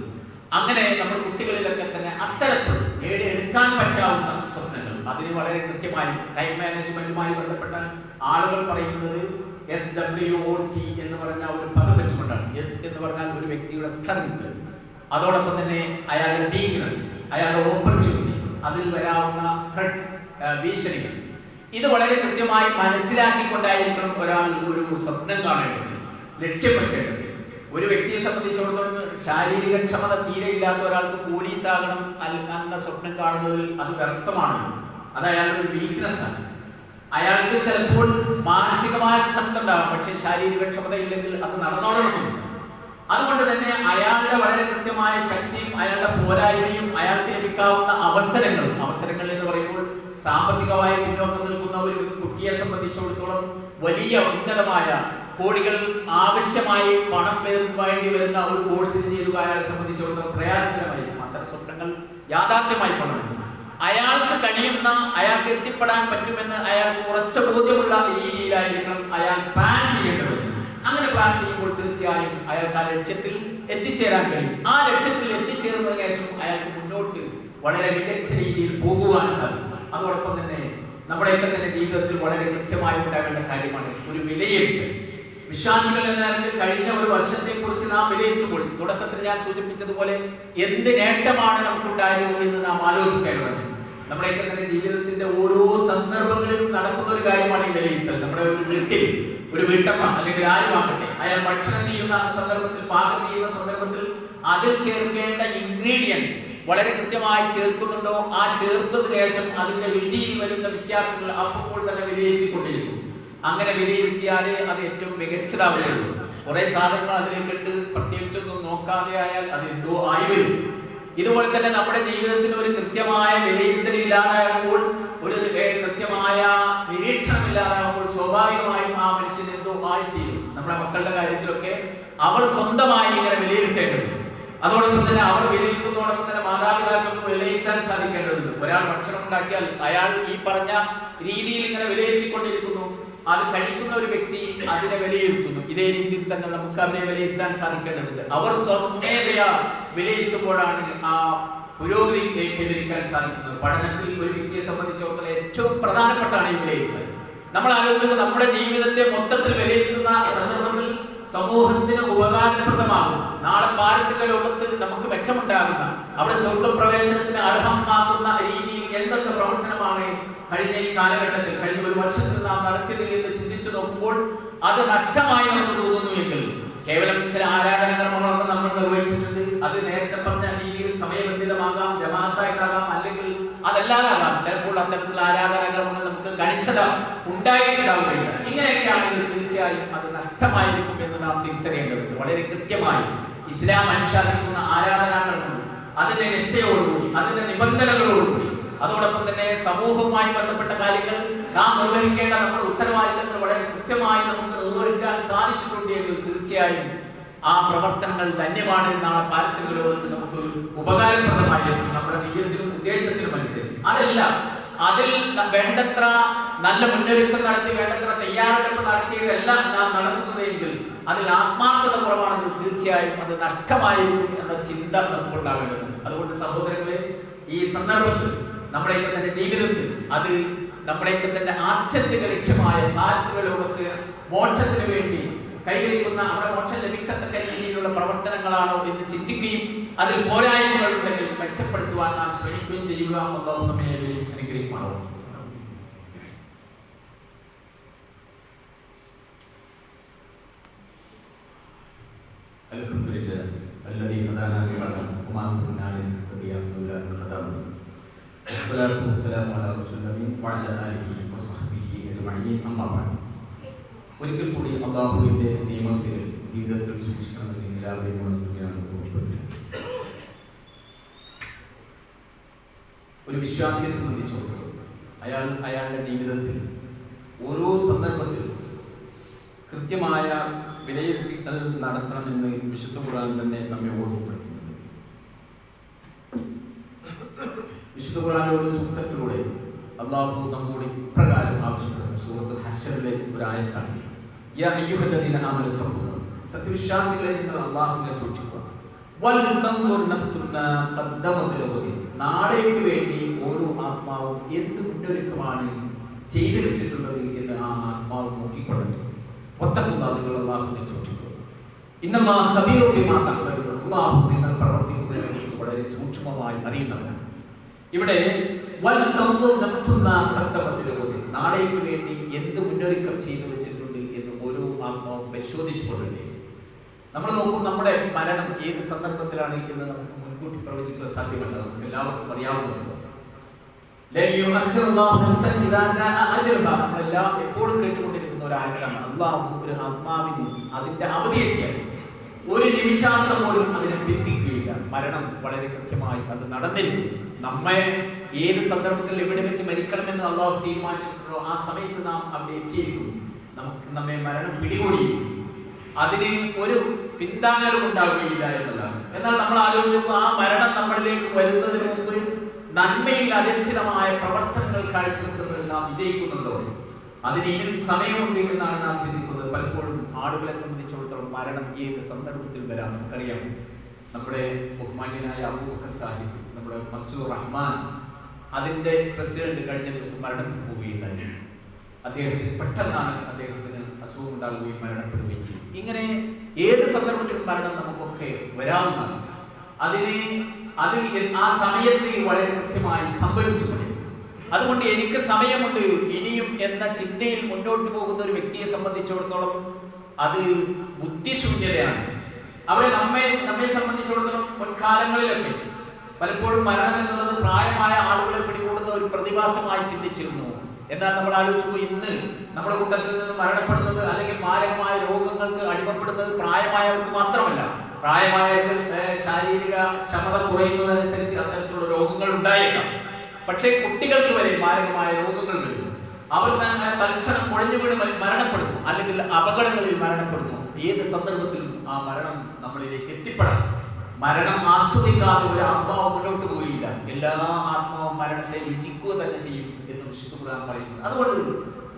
[SPEAKER 1] അങ്ങനെ നമ്മുടെ കുട്ടികളിലൊക്കെ തന്നെ അത്തരത്തിൽ നേടിയെടുക്കാൻ പറ്റാവുന്ന സ്വപ്നങ്ങൾ, അതിന് വളരെ കൃത്യമായി ടൈം മാനേജ്മെന്റുമായി ബന്ധപ്പെട്ട ആളുകൾ പറയുന്നത് SWOT എന്ന് പറഞ്ഞ ഒരു പദം വെച്ചുകൊണ്ടാണ്. എസ് എന്ന് പറഞ്ഞാൽ ഒരു വ്യക്തിയുടെ സ്ട്രെങ്ത്, അതോടൊപ്പം തന്നെ അയാളുടെ വീക്ക്നെസ്, അയാളുടെ ഓപ്പർച്യൂണിറ്റീസ്, അതിൽ വരാവുന്ന ത്രെഡ്സ്, ഭീഷണികൾ, ഇത് വളരെ കൃത്യമായി മനസ്സിലാക്കിക്കൊണ്ടായിരിക്കണം ഒരാൾ ഒരു സ്വപ്നം കാണേണ്ടത്, ലക്ഷ്യം വെക്കേണ്ടത്. ഒരു വ്യക്തിയെ സംബന്ധിച്ചിടത്തോളം ശാരീരിക ക്ഷമത തീരെ ഇല്ലാത്ത ഒരാൾക്ക് പോലീസാകണം എന്ന സ്വപ്നം കാണുന്നതിൽ അത് വ്യർത്ഥമാണ്. അത് അയാളുടെ ഒരു വീക്ക്നെസ് ആണ്. അയാൾക്ക് ചിലപ്പോൾ മാനസികമായ സ്ട്രെങ്ത് ഉണ്ടാകും, പക്ഷേ ശാരീരിക ക്ഷമത ഇല്ലെങ്കിൽ അത് നടന്നോളണമെന്നില്ല. അതുകൊണ്ട് തന്നെ അയാളുടെ വളരെ കൃത്യമായ ശക്തിയും അയാളുടെ പോരായ്മയും അയാൾക്ക് ലഭിക്കാവുന്ന അവസരങ്ങൾ എന്ന് പറയുമ്പോൾ സാമ്പത്തികമായി പിന്നോക്കം നിൽക്കുന്ന ഒരു കുട്ടിയെ സംബന്ധിച്ചിടത്തോളം വലിയ ഉന്നതമായ കോടികൾ ആവശ്യമായി പണം വേണ്ടി വരുന്ന ഒരു കോഴ്സിന് ചെയ്യുക അയാളെ സംബന്ധിച്ചിടത്തോളം പ്രയാസകരമായിരിക്കും. അത്തരം സ്വപ്നങ്ങൾ യാഥാർത്ഥ്യമായി കൊണ്ടുവരുന്നു. അയാൾക്ക് കഴിയുന്ന, അയാൾക്ക് എത്തിപ്പെടാൻ പറ്റുമെന്ന് അയാൾക്ക് ഉറച്ച ബോധ്യമുള്ള രീതിയിലായിരിക്കണം അയാൾ പ്ലാൻ ചെയ്യേണ്ടത്. അങ്ങനെ പ്ലാൻ ചെയ്യുമ്പോൾ തീർച്ചയായും അയാൾക്ക് ആ ലക്ഷ്യത്തിൽ എത്തിച്ചേരാൻ കഴിയും. ആ ലക്ഷ്യത്തിൽ എത്തിച്ചേർന്നതിന് ശേഷം അയാൾക്ക് മുന്നോട്ട് വളരെ മികച്ച രീതിയിൽ പോകുവാൻ സാധിക്കും. അതോടൊപ്പം തന്നെ നമ്മുടെയൊക്കെ തന്നെ ജീവിതത്തിൽ വളരെ കൃത്യമായി ഉണ്ടാകേണ്ട കാര്യമാണ് ഒരു വിലയിരുത്തൽ. വിശ്വാസികൾ എന്നതിന് കഴിഞ്ഞ ഒരു വർഷത്തെ കുറിച്ച് നാം വിലയിരുത്തുമ്പോൾ തുടക്കത്തിൽ ഞാൻ സൂചിപ്പിച്ചതുപോലെ എന്ത് നേട്ടമാണ് നമുക്കുണ്ടായത് എന്ന് നാം ആലോചിക്കേണ്ടത്. നമ്മുടെയൊക്കെ തന്നെ ജീവിതത്തിന്റെ ഓരോ സന്ദർഭങ്ങളിലും നടക്കുന്ന ഒരു കാര്യമാണ് ഈ വിലയിരുത്തൽ. നമ്മുടെ ഒരു വീട്ടിൽ ഒരു വീട്ടമ്മ അല്ലെങ്കിൽ ആരുമാകട്ടെ, അയാൾ ഭക്ഷണം ചെയ്യുന്ന സന്ദർഭത്തിൽ, പാകം ചെയ്യുന്ന സന്ദർഭത്തിൽ അതിൽ ചേർക്കേണ്ട ഇൻഗ്രീഡിയൻസ് വളരെ കൃത്യമായി ചേർക്കുന്നുണ്ടോ, ആ ചേർത്തതിന് ശേഷം അതിന്റെ രുചിയിൽ വരുന്ന വ്യത്യാസങ്ങൾ അപ്പോൾ തന്നെ വിലയിരുത്തിക്കൊണ്ടിരിക്കും. അങ്ങനെ വിലയിരുത്തിയാലേ അത് ഏറ്റവും മികച്ചതാവുകയുള്ളൂ. കുറെ സാധനങ്ങൾ അതിലേക്കിട്ട് പ്രത്യേകിച്ചൊന്നും നോക്കാതെ ആയാൽ അത് എന്തോ ആയി വരും. ഇതുപോലെ തന്നെ നമ്മുടെ ജീവിതത്തിന് ഒരു കൃത്യമായ വിലയിരുത്തൽ ഇല്ലാതാകുമ്പോൾ, ഒരു കൃത്യമായ നിരീക്ഷണം ഇല്ലാതാകുമ്പോൾ സ്വാഭാവികമായും ആ മനുഷ്യൻ എന്തോ ആയിത്തീരും. നമ്മുടെ മക്കളുടെ കാര്യത്തിലൊക്കെ അവർ സ്വന്തമായി ഇങ്ങനെ വിലയിരുത്തേണ്ടതുണ്ട്. അതോടൊപ്പം തന്നെ അവർ വിലയിരുത്തുന്നതോടൊപ്പം തന്നെ മാതാപിതാക്കൾക്ക് വിലയിരുത്താൻ സാധിക്കേണ്ടതുണ്ട്. ഒരാൾ ഭക്ഷണം ഉണ്ടാക്കിയാൽ അയാൾ ഈ പറഞ്ഞ രീതിയിൽ ഇങ്ങനെ വിലയിരുത്തിക്കൊണ്ടിരിക്കുന്നു, അത് കഴിക്കുന്ന ഒരു വ്യക്തി അതിനെ വിലയിരുത്തുന്നു. ഇതേ രീതിയിൽ തന്നെ നമുക്ക് അവരെ വിലയിരുത്താൻ സാധിക്കേണ്ടതുണ്ട്. അവർ സ്വമേധയാ വിലയിരുത്തുമ്പോഴാണ് ആ പുരോഗതി കൈവരിക്കാൻ സാധിക്കുന്നത്. പഠനത്തിൽ ഒരു വ്യക്തിയെ സംബന്ധിച്ചിടത്തോളം ഏറ്റവും പ്രധാനപ്പെട്ടാണ് ഈ വിലയിരുത്തൽ. നമ്മൾ ആലോചിച്ചത് നമ്മുടെ ജീവിതത്തെ മൊത്തത്തിൽ വിലയിരുത്തുന്ന സന്ദർഭത്തിൽ സമൂഹത്തിന് ഉപകാരപ്രദമാകും. നാളെ പാരത്രിക ലോകത്ത് നമുക്ക് മെച്ചമുണ്ടാകുന്ന, അവിടെ സ്വർഗപ്രവേശനത്തിന് അർഹമാക്കുന്ന രീതിയിൽ എന്തൊക്കെ പ്രവർത്തനമാണ് കഴിഞ്ഞ ഈ കാലഘട്ടത്തിൽ, കഴിഞ്ഞ ഒരു വർഷത്തിൽ നാം നടത്തിയത് എന്ന് ചിന്തിച്ചു നോക്കുമ്പോൾ അത് നഷ്ടമായി നമുക്ക് തോന്നുന്നുവെങ്കിൽ, കേവലം ചില ആരാധനകർമ്മങ്ങളൊക്കെ നമ്മൾ നിർവഹിച്ചിട്ടുണ്ട്. അത് നേരത്തെ പറഞ്ഞ രീതിയിൽ സമയബന്ധിതമാകാം, ജമാഅത്തായിട്ടാകാം, അല്ലെങ്കിൽ അതല്ലാതാകാം. ചിലപ്പോൾ അത്തരത്തിലുള്ള ആരാധനകർമ്മങ്ങൾ നമുക്ക് കണിശത ഉണ്ടായിട്ടുണ്ടാവുകയില്ല. ഇങ്ങനെയൊക്കെയാണെങ്കിൽ തീർച്ചയായും അത് നഷ്ടമായിരിക്കും എന്ന് നാം തിരിച്ചറിയേണ്ടതുണ്ട്. വളരെ കൃത്യമായി ഇസ്ലാം അനുശാസിക്കുന്ന ആരാധനാകർമ്മങ്ങൾ അതിന്റെ നിഷ്ഠയോടുകൂടി, അതിന്റെ നിബന്ധനകളോടുകൂടി, അതോടൊപ്പം തന്നെ സമൂഹവുമായി ബന്ധപ്പെട്ട കാര്യങ്ങൾ നാം നിർവഹിക്കേണ്ട നമ്മുടെ ഉത്തരവാദിത്തങ്ങൾ വളരെ കൃത്യമായി നമുക്ക് നിർവഹിക്കാൻ സാധിച്ചിട്ടുണ്ടെങ്കിൽ തീർച്ചയായും ആ പ്രവർത്തനങ്ങൾ ധന്യമാണ്. നാളെ പാരത്രിക ലോകത്ത് നമുക്ക് ഉപകാരപ്രദമായിരിക്കും നമ്മുടെ നിയത്തിനും ഉദ്ദേശത്തിനും അനുസരിച്ച്. അതല്ല, അതിൽ വേണ്ടത്ര നല്ല മുന്നൊരുക്കം നടത്തി, വേണ്ടത്ര തയ്യാറെടുപ്പ് നടത്തിയതെല്ലാം നാം നടത്തുന്നതെങ്കിൽ, അതിൽ ആത്മാർത്ഥത കുറവാണെങ്കിൽ തീർച്ചയായും അത് നഷ്ടമായിരിക്കും എന്ന ചിന്ത നമുക്കുണ്ടാവേണ്ടതുണ്ട്. അതുകൊണ്ട് സഹോദരങ്ങളെ, ഈ സന്ദർഭത്തിൽ നമ്മുടെയൊക്കെ തന്നെ ജീവിതത്തിൽ അത് നമ്മുടെയൊക്കെ തന്നെ ആത്യന്തിക ലക്ഷ്യമായ പാരത്രിക ലോകത്ത് മോക്ഷത്തിന് വേണ്ടി കൈവരിക്കുന്ന, അവിടെ മോക്ഷം ലഭിക്കത്തക്ക രീതിയിലുള്ള പ്രവർത്തനങ്ങളാണോ എന്ന് ചിന്തിക്കുകയും അതിൽ പോരായ്മകൾ ഉണ്ടെങ്കിൽ മെച്ചപ്പെടുത്തുവാൻ നാം ശ്രമിക്കുകയും ചെയ്യുക. അല്ലാഹു നമ്മെ അനുഗ്രഹിക്കുമാറാകട്ടെ. അൽഹംദുലില്ലാഹി അല്ലദീ ഹദാനാ ലിഹാദാ വമാ കുന്നാ ലിനഹ്തദിയ ലൗലാ അൻ ഹദാനാ. വസ്സലാത്തു വസ്സലാമു അലാ റസൂലില്ലാഹി വഅലാ ആലിഹി വസഹ്ബിഹി അജ്മഈൻ. അമ്മാ ബഅദ്. ഒരിക്കൽ കൂടി അല്ലാഹുവിന്റെ നിയമത്തിൽ ജീവിതത്തിൽ സൂക്ഷിക്കണമെന്ന് എല്ലാവരെയും ഉണർത്തുകയാണ്. ഒരു വിശ്വാസിയെ സംബന്ധിച്ചിടത്തോളം അയാളുടെ ജീവിതത്തിൽ ഓരോ സന്ദർഭത്തിലും കൃത്യമായ വിലയിരുത്തൽ നടത്തണമെന്ന് വിശുദ്ധ ഖുർആൻ തന്നെ നമ്മെ ഓർമ്മപ്പെടുത്തുന്നുണ്ട്. വിശുദ്ധ ഖുർആനിലെ ഒരു സൂക്തത്തിലൂടെ അല്ലാഹു നമ്മോട് ഇപ്രകാരം ആവശ്യപ്പെടുന്നു. സൂറത്ത് ഹശ്റിലെ ഒരു ആയത്താണ്, യാ അയ്യുഹല്ലദീന ആമനൂ തഖുല്ലാഹ്, സത്യവിശ്വാസികളെ നിങ്ങൾ അല്ലാഹുവിനെ സൂക്ഷിക്കുക. വൽ തൻദുർ നഫ്സുൻ മാ ഖദ്ദമത് ലിഗദിൻ, നാളേക്ക് വേണ്ടി ഓരോ ആത്മാവും എന്ത് മുന്നൊരുക്കമാണ് ചെയ്തു വെച്ചിട്ടുള്ളത് എന്ന് ആ ആത്മാവ് നോക്കിക്കൊള്ളട്ടെ. വത്തഖുല്ലാഹ്, നിങ്ങൾ അല്ലാഹുവിനെ സൂക്ഷിക്കുക. ഇന്നല്ലാഹ ഖബീറുൻ ബിമാ തഅമലൂൻ, അല്ലാഹു നിങ്ങൾ പ്രവർത്തിക്കുന്നതിനെക്കുറിച്ച് വളരെ സൂക്ഷ്മമായി അറിയുന്നവനാണ്. ഇവിടെ വൽ തൻദുർ നഫ്സുൻ മാ ഖദ്ദമത് ലിഗദിൻ, നാളേക്ക് വേണ്ടി എന്ത് മുന്നൊരുക്കം ചെയ്തു വെച്ചിട്ടുണ്ട് എന്ന് ഓരോ ആത്മാവും പരിശോധിച്ചുകൊള്ളട്ടെ. നമ്മൾ നോക്കും, നമ്മുടെ മരണം ഏത് സന്ദർഭത്തിലാണ് എന്ന് നമുക്ക് മുൻകൂട്ടി പ്രവചിക്കാൻ സാധ്യമല്ല. നമുക്ക് എല്ലാവർക്കും അറിയാവുന്നതാണ്. നമ്മളെല്ലാം എപ്പോഴും കേട്ടുകൊണ്ടിരിക്കുന്ന ഒരു ആയത്താണ്. അല്ലാഹു ഒരു ആത്മാവിന് അതിന്റെ അവധിയെത്തിയാൽ ഒരു നിമിഷാന്തം പോലും അതിനെ ബന്ധിക്കുകയില്ല. മരണം വളരെ കൃത്യമായി അത് നടന്നിരുന്നു. നമ്മെ ഏത് സന്ദർഭത്തിൽ എവിടെ വെച്ച് മരിക്കണമെന്ന് അല്ലാഹു തീരുമാനിച്ചിട്ടുണ്ടോ ആ സമയത്ത് നാം അവിടെ എത്തിയിരിക്കുന്നു. നമ്മെ മരണം പിടികൂടിയിരിക്കും. അതിന് ഒരു പിന്താങ്ങലും ഉണ്ടാവുകയില്ല എന്നതാണ്. എന്നാൽ നമ്മൾ ആലോചിച്ചപ്പോൾ ആ മരണം നമ്മളിലേക്ക് വരുന്നതിന് മുമ്പ് നന്മയിൽ അധിഷ്ഠിതമായ പ്രവർത്തനങ്ങൾ കാഴ്ചവെക്കുന്നതിൽ നാം വിജയിക്കുന്നുണ്ടോ? അതിന് ഇനിയും സമയമുണ്ട് എന്നാണ് നാം ചിന്തിക്കുന്നത്. പലപ്പോഴും ആളുകളെ സംബന്ധിച്ചിടത്തോളം മരണം ഏത് സന്ദർഭത്തിൽ വരാം നമുക്കറിയാം. നമ്മുടെ ബഹുമാന്യനായ അബൂബക്കർ സാഹിബ്, നമ്മുടെ മസ്ജിദുർ റഹ്മാൻ അതിന്റെ പ്രസിഡന്റ് കഴിഞ്ഞ ദിവസം മരണപ്പെട്ടു പോവുകയുണ്ടായി. അദ്ദേഹത്തിന് പെട്ടെന്നാണ് അദ്ദേഹത്തിന് അസുഖം ഉണ്ടാകുകയും മരണപ്പെടുകയും ചെയ്യും. ഇങ്ങനെ ഏത് സന്ദർഭത്തിലും മരണം നമുക്കൊക്കെ വരാവുന്നതാണ്. അത് ആ സമയത്ത് വളരെ കൃത്യമായി സംഭവിച്ചുകൊണ്ട്, അതുകൊണ്ട് എനിക്ക് സമയമുണ്ട് ഇനിയും എന്ന ചിന്തയിൽ മുന്നോട്ട് പോകുന്ന ഒരു വ്യക്തിയെ സംബന്ധിച്ചിടത്തോളം അത് ബുദ്ധിശൂന്യതയാണ്. അവിടെ നമ്മെ സംബന്ധിച്ചിടത്തോളം മുൻകാലങ്ങളിലൊക്കെ പലപ്പോഴും മരണം എന്നുള്ളത് പ്രായമായ ആളുകളെ പിടികൂടുന്ന ഒരു പ്രതിഭാസമായി ചിന്തിച്ചിരുന്നു. എന്നാൽ നമ്മൾ ആലോചിച്ചു, ഇന്ന് നമ്മുടെ കൂട്ടത്തിൽ നിന്ന് മരണപ്പെടുന്നത് അല്ലെങ്കിൽ മാരകമായ രോഗങ്ങൾക്ക് അടിമപ്പെടുന്നത് പ്രായമായവർക്ക് മാത്രമല്ല. പ്രായമായവർക്ക് ശാരീരിക ക്ഷമത കുറയുന്നതനുസരിച്ച് അത്തരത്തിലുള്ള രോഗങ്ങൾ ഉണ്ടായേക്കാം. പക്ഷേ കുട്ടികൾക്ക് വരെ മാരകമായ രോഗങ്ങൾ വരുന്നു. അവർ തൽക്ഷണം കുഴഞ്ഞു വീണ് മരണപ്പെടുന്നു, അല്ലെങ്കിൽ അപകടങ്ങളിൽ മരണപ്പെടുന്നു. ഏത് സന്ദർഭത്തിലും ആ മരണം നമ്മളിലേക്ക് എത്തിപ്പെടാം. മരണം ആസ്വദിക്കാതെ ഒരു ആത്മാവ് മുന്നോട്ട് പോയില്ല. എല്ലാ ആത്മാവും മരണത്തെ രുചിക്കുക തന്നെ ചെയ്യും എന്ന് വിശുദ്ധ ഖുർആൻ പറയുന്നു. അതുകൊണ്ട്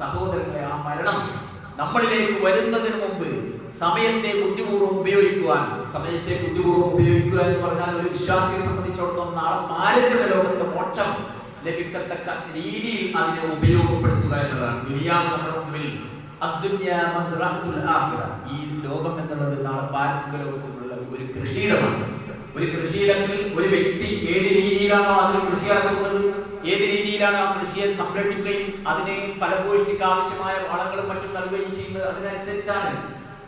[SPEAKER 1] സഹോദരങ്ങളെ, ആ മരണം നമ്മളിലേക്ക് വരുന്നതിന് മുമ്പ് സമയത്തെ ബുദ്ധിപൂർവ്വം ഉപയോഗിക്കുവാൻ എന്ന് പറഞ്ഞാൽ ഒരു വിശ്വാസിയെ സംബന്ധിച്ചിടത്തോളം നാളെ പാരത്രിക ലോകത്തെ മോക്ഷം ലഭിക്കത്തക്ക രീതിയിൽ അതിനെ ഉപയോഗപ്പെടുത്തുക എന്നതാണ്. ദുനിയാവ് നമ്മുടെ മുമ്പിൽ ഈ ലോകം എന്നുള്ളത് നാളെ പാരത്രിക ലോകത്തിലുള്ള ഒരു കൃഷിയിടമാണ്. ഒരു കൃഷിയിടത്തിൽ ഒരു വ്യക്തി ഏത് രീതിയിലാണോ അതിൽ കൃഷി ഇറക്കുന്നത്, ഏത് രീതിയിലാണ് ആ കൃഷിയെ സംരക്ഷിക്കുകയും അതിനെ ഫലപുഷ്ടിക്ക് ആവശ്യമായ വളങ്ങളും മറ്റും നൽകുകയും ചെയ്യുന്നത്, അതിനനുസരിച്ചാണ്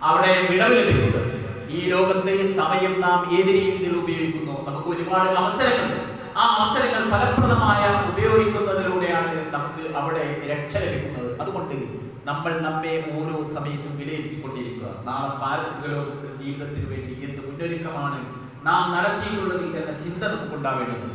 [SPEAKER 1] അവിടെ വിളവ് ലഭിക്കുന്നത്. ഈ ലോകത്ത് സമയം നാം ഏത് രീതിയിൽ ഉപയോഗിക്കുന്നു, നമുക്ക് ഒരുപാട് അവസരങ്ങളുണ്ട്. ആ അവസരങ്ങൾ ഫലപ്രദമായ ഉപയോഗിക്കുന്നതിലൂടെയാണ് നമുക്ക് അവിടെ രക്ഷ ലഭിക്കുന്നത്. അതുകൊണ്ട് നമ്മൾ നമ്മെ ഓരോ സമയത്തും വിലയിരുത്തിക്കൊണ്ടിരിക്കുക. നാളെ പാരത്രിക ലോകത്തെ ജീവിതത്തിന് വേണ്ടി എന്ത് മുന്നൊരുക്കമാണ് നാം നടത്തിയിട്ടുള്ളത് എന്ന ചിന്ത നമുക്കുണ്ടാവേണ്ടത്.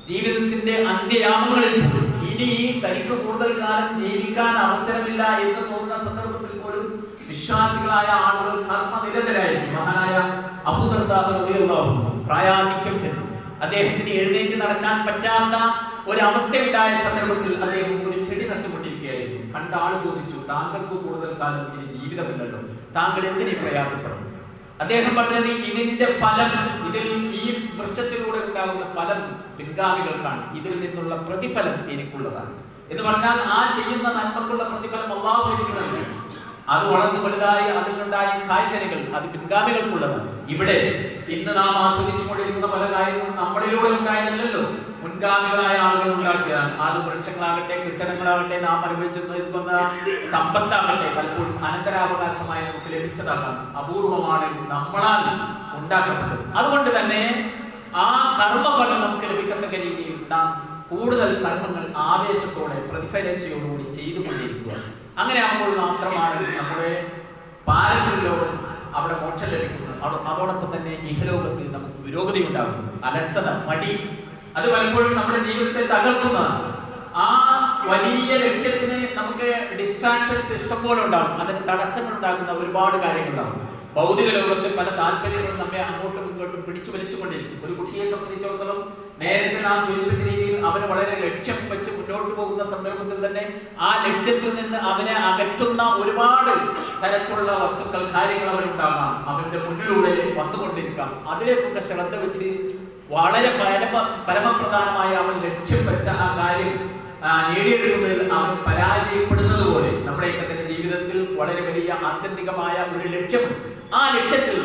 [SPEAKER 1] ജീവിതത്തിന്റെ അന്ത്യയാമങ്ങളിൽ പോലും ഇനി തനിക്ക് കൂടുതൽ കാലം ജീവിക്കാൻ അവസരമില്ല എന്ന് തോന്നുന്ന സന്ദർഭത്തിൽ പോലും വിശ്വാസികളായ ആളുകൾ കർമ്മനിരതരായിരുന്നു. മഹാനായ അബൂ ദർദാ റളിയല്ലാഹു അൻഹു പ്രായാധിക്യം ചെന്നു. അദ്ദേഹത്തിന് എഴുന്നേറ്റ് നടക്കാൻ പറ്റാത്ത ഒരവസ്ഥയുണ്ടായ സന്ദർഭത്തിൽ അദ്ദേഹം ഒരു ചെടി നട്ടുകൊണ്ടിരിക്കുകയായിരുന്നു. കണ്ട ആൾ ചോദിച്ചു, താങ്കൾക്ക് കൂടുതൽ കാലം ഇനി ജീവിതമില്ലല്ലോ, താങ്കൾ എന്തിനീ പ്രയാസപ്പെടുന്നു? അദ്ദേഹം പറഞ്ഞത്, ഇതിന്റെ ഫലം, ഇതിൽ ഈ വൃക്ഷത്തിലൂടെ ഉണ്ടാകുന്ന ഫലം പിൻഗാമികൾക്കാണ്, ഇതിൽ നിന്നുള്ള പ്രതിഫലം എനിക്കുള്ളതാണ് എന്ന് പറഞ്ഞാൽ ആ ചെയ്യുന്ന നന്മക്കുള്ള പ്രതിഫലം അല്ലാഹു എനിക്ക് നൽകും. അത് വളർന്നു വലുതായി അതിലുണ്ടായ കായ്കനികൾ അത് പിൻഗാമികൾക്കുള്ളതാണ്. ഇവിടെ ഇന്ന് നാം ആസ്വദിച്ചുകൊണ്ടിരിക്കുന്ന പല കാര്യങ്ങളും നമ്മളിലൂടെ ഉണ്ടായതല്ലോ, മുൻഗാമികളായ ആളുകൾ ഉണ്ടാക്കിയതാണ്. അത് വൃക്ഷങ്ങളാകട്ടെ, കെട്ടിടങ്ങളാകട്ടെ, നാം അനുഭവിച്ചിരിക്കുന്ന സമ്പത്താകട്ടെ പലപ്പോഴും അനന്തരാവകാശമായി നമുക്ക് ലഭിച്ചതാകാം. അപൂർവമാണ് നമ്മളാൽ ഉണ്ടാക്കപ്പെട്ടത്. അതുകൊണ്ട് തന്നെ ആ കർമ്മഫലം നമുക്ക് ലഭിക്കത്തക്ക രീതിയിൽ നാം കൂടുതൽ കർമ്മങ്ങൾ ആവേശത്തോടെ പ്രതിഫലേച്ഛയോടുകൂടി ചെയ്തുകൊണ്ടിരിക്കുക. അങ്ങനെ ആകുമ്പോൾ മാത്രമാണ് നമ്മുടെ പാരത്രിക ലോകം അവിടെ മോക്ഷം ലഭിക്കുന്നത്. അതോടൊപ്പം തന്നെ ഇഹലോകത്ത് നമുക്ക് പുരോഗതി ഉണ്ടാകുന്നു. അലസത, മടി, അത് പലപ്പോഴും നമ്മുടെ ജീവിതത്തെ തകർക്കുന്നതാണ്. ആ വലിയ ലക്ഷ്യത്തിന് നമുക്ക് ഡിസ്ട്രാക്ഷൻസ് ഇഷ്ടം പോലെ ഉണ്ടാകും. അതിന് തടസ്സങ്ങൾ ഉണ്ടാകുന്ന ഒരുപാട് കാര്യങ്ങളുണ്ടാകും. ഭൗതിക ലോകത്തിൽ പല താല്പര്യങ്ങളും നമ്മെ അങ്ങോട്ടും ഇങ്ങോട്ടും പിടിച്ചു വലിച്ചുകൊണ്ടിരിക്കും. ഒരു കുട്ടിയെ സംബന്ധിച്ചിടത്തോളം നേരത്തെ നാം സൂചിപ്പിച്ച രീതിയിൽ അവന് വളരെ ലക്ഷ്യം വെച്ച് മുന്നോട്ട് പോകുന്ന സന്ദർഭത്തിൽ തന്നെ ആ ലക്ഷ്യത്തിൽ നിന്ന് അവനെ അകറ്റുന്ന ഒരുപാട് തരത്തിലുള്ള വസ്തുക്കൾ, കാര്യങ്ങൾ അവനുണ്ടാകാം. അവന്റെ മുന്നിലൂടെ വന്നുകൊണ്ടിരിക്കാം. അതിലേക്കൊക്കെ ശ്രദ്ധ വെച്ച് വളരെ പരമപ്രധാനമായ അവൻ ലക്ഷ്യം വെച്ച ആ കാര്യം നേടിയെടുക്കുന്നതിൽ അവൻ പരാജയപ്പെടുന്നത് പോലെ നമ്മുടെയൊക്കെ തന്നെ ജീവിതത്തിൽ വളരെ വലിയ ആത്യന്തികമായ ഒരു ലക്ഷ്യമുണ്ട്. ആ ലക്ഷ്യത്തിൽ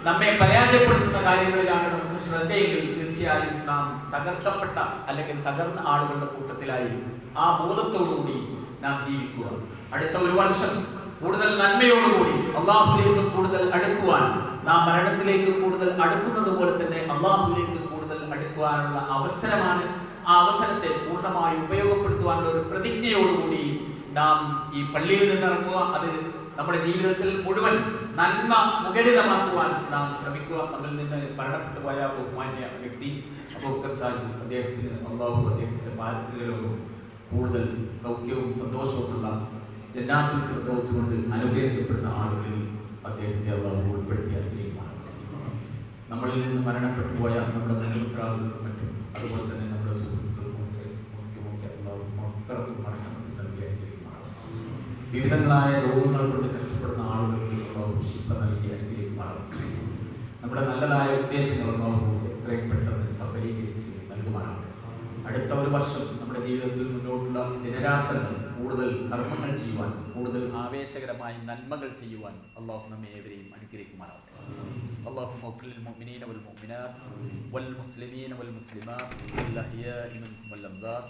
[SPEAKER 1] നമ്മെ പരാജയപ്പെടുത്തുന്ന കാര്യങ്ങളിലാണ് നമുക്ക് ശ്രദ്ധയെങ്കിൽ തീർച്ചയായും നാം തകർക്കപ്പെട്ട അല്ലെങ്കിൽ തകർന്ന ആളുകളുടെ കൂട്ടത്തിലായി ആ ബോധത്തോടുകൂടി നാം ജീവിക്കുക. അടുത്ത ഒരു വർഷം കൂടുതൽ നന്മയോടുകൂടി അള്ളാഹുലേക്ക് കൂടുതൽ അടുക്കുവാൻ, നാം മരണത്തിലേക്ക് കൂടുതൽ അടുക്കുന്നത് പോലെ തന്നെ അള്ളാഹുലേക്ക് കൂടുതൽ അടുക്കുവാനുള്ള അവസരമാണ്. ആ അവസരത്തെ പൂർണ്ണമായി ഉപയോഗപ്പെടുത്തുവാനുള്ള ഒരു പ്രതിജ്ഞയോടുകൂടി നാം ഈ പള്ളിയിൽ നിന്നിറങ്ങുക. അത് നമ്മുടെ ജീവിതത്തിൽ മുഴുവൻ നന്മ മുഖരിതമാക്കുവാൻ നാം ശ്രമിക്കുക. നമ്മിൽ നിന്ന് മരണപ്പെട്ടു പോയ ബഹുമാന്യ വ്യക്തി അബൂബക്കർ സാഹിബ്, അദ്ദേഹത്തിന് അല്ലാഹു അദ്ദേഹത്തിന്റെ പാരത്രികലോകവും കൂടുതൽ സൗഖ്യവും സന്തോഷവുമുള്ള ജന്നാത്തുൽ ഫിർദൗസ് കൊണ്ട് അനുഗ്രഹിക്കപ്പെടുന്ന ആളുകളിൽ അദ്ദേഹത്തെ അല്ലാഹു ഉൾപ്പെടുത്തി അനുഗ്രഹിക്കുമാറാകട്ടെ. നമ്മളിൽ നിന്ന് മരണപ്പെട്ടു പോയ നമ്മുടെ ബന്ധുമിത്രാളുകൾക്കും മറ്റും അതുപോലെ തന്നെ നമ്മുടെ സുഹൃത്തുക്കൾക്കും അല്ലാഹു മഗ്ഫിറത്തും റഹ്മത്തും നൽകി അനുഗ്രഹിക്കുമാറാകട്ടെ. വിവിധങ്ങളായ രോഗങ്ങൾ കൊണ്ട് കഷ്ടപ്പെടുന്ന ആളുകൾക്ക് അല്ലാഹു ശിഫ നൽകി അനുഗ്രഹിക്കുമാറാകട്ടെ. നമ്മുടെ നല്ലതായ ഉദ്ദേശങ്ങൾ അല്ലാഹു എത്രയും പെട്ടെന്ന് സഫലീകരിച്ച് നൽകുമാറാകട്ടെ. അടുത്ത ഒരു വർഷം നമ്മുടെ ജീവിതത്തിൽ മുന്നോട്ടുള്ള ദിനരാത്രങ്ങൾ കൂടുതൽ കർമ്മങ്ങൾ ചെയ്യുവാൻ, കൂടുതൽ ആവേശകരമായി നന്മകൾ ചെയ്യുവാൻ അല്ലാഹു നമ്മെ ഏവരെയും അനുഗ്രഹിക്കുമാറാകട്ടെ. اللهم اغفر للمؤمنين والمؤمنات والمسلمين والمسلمات الأحياء منهم والأموات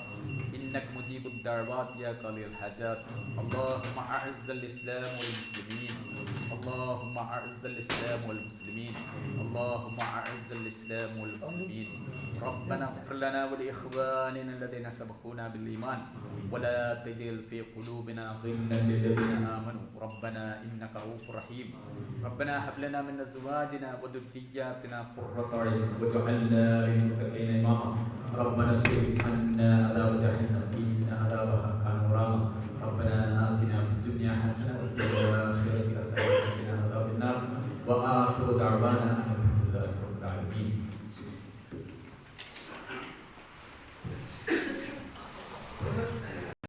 [SPEAKER 1] إنك مجيب الدعوات يا قاضي الحاجات. اللهم أعز الإسلام والمسلمين، اللهم أعز الإسلام والمسلمين، اللهم أعز الإسلام والمسلمين. ربنا اغفر لنا ولإخواننا الذين سبقونا بالإيمان ولا تجعل في قلوبنا غلا للذين آمنوا ربنا إنك رؤوف رحيم. ربنا هب لنا من أزواجنا وذرياتنا قرة أعين واجعلنا للمتقين إماما. ربنا اصرف عنا عذاب جهنم إن عذابها كان غراما. ربنا آتنا في الدنيا حسنة وفي الآخرة حسنة وقنا عذاب النار. وآخر دعوانا أن الحمد لله رب العالمين.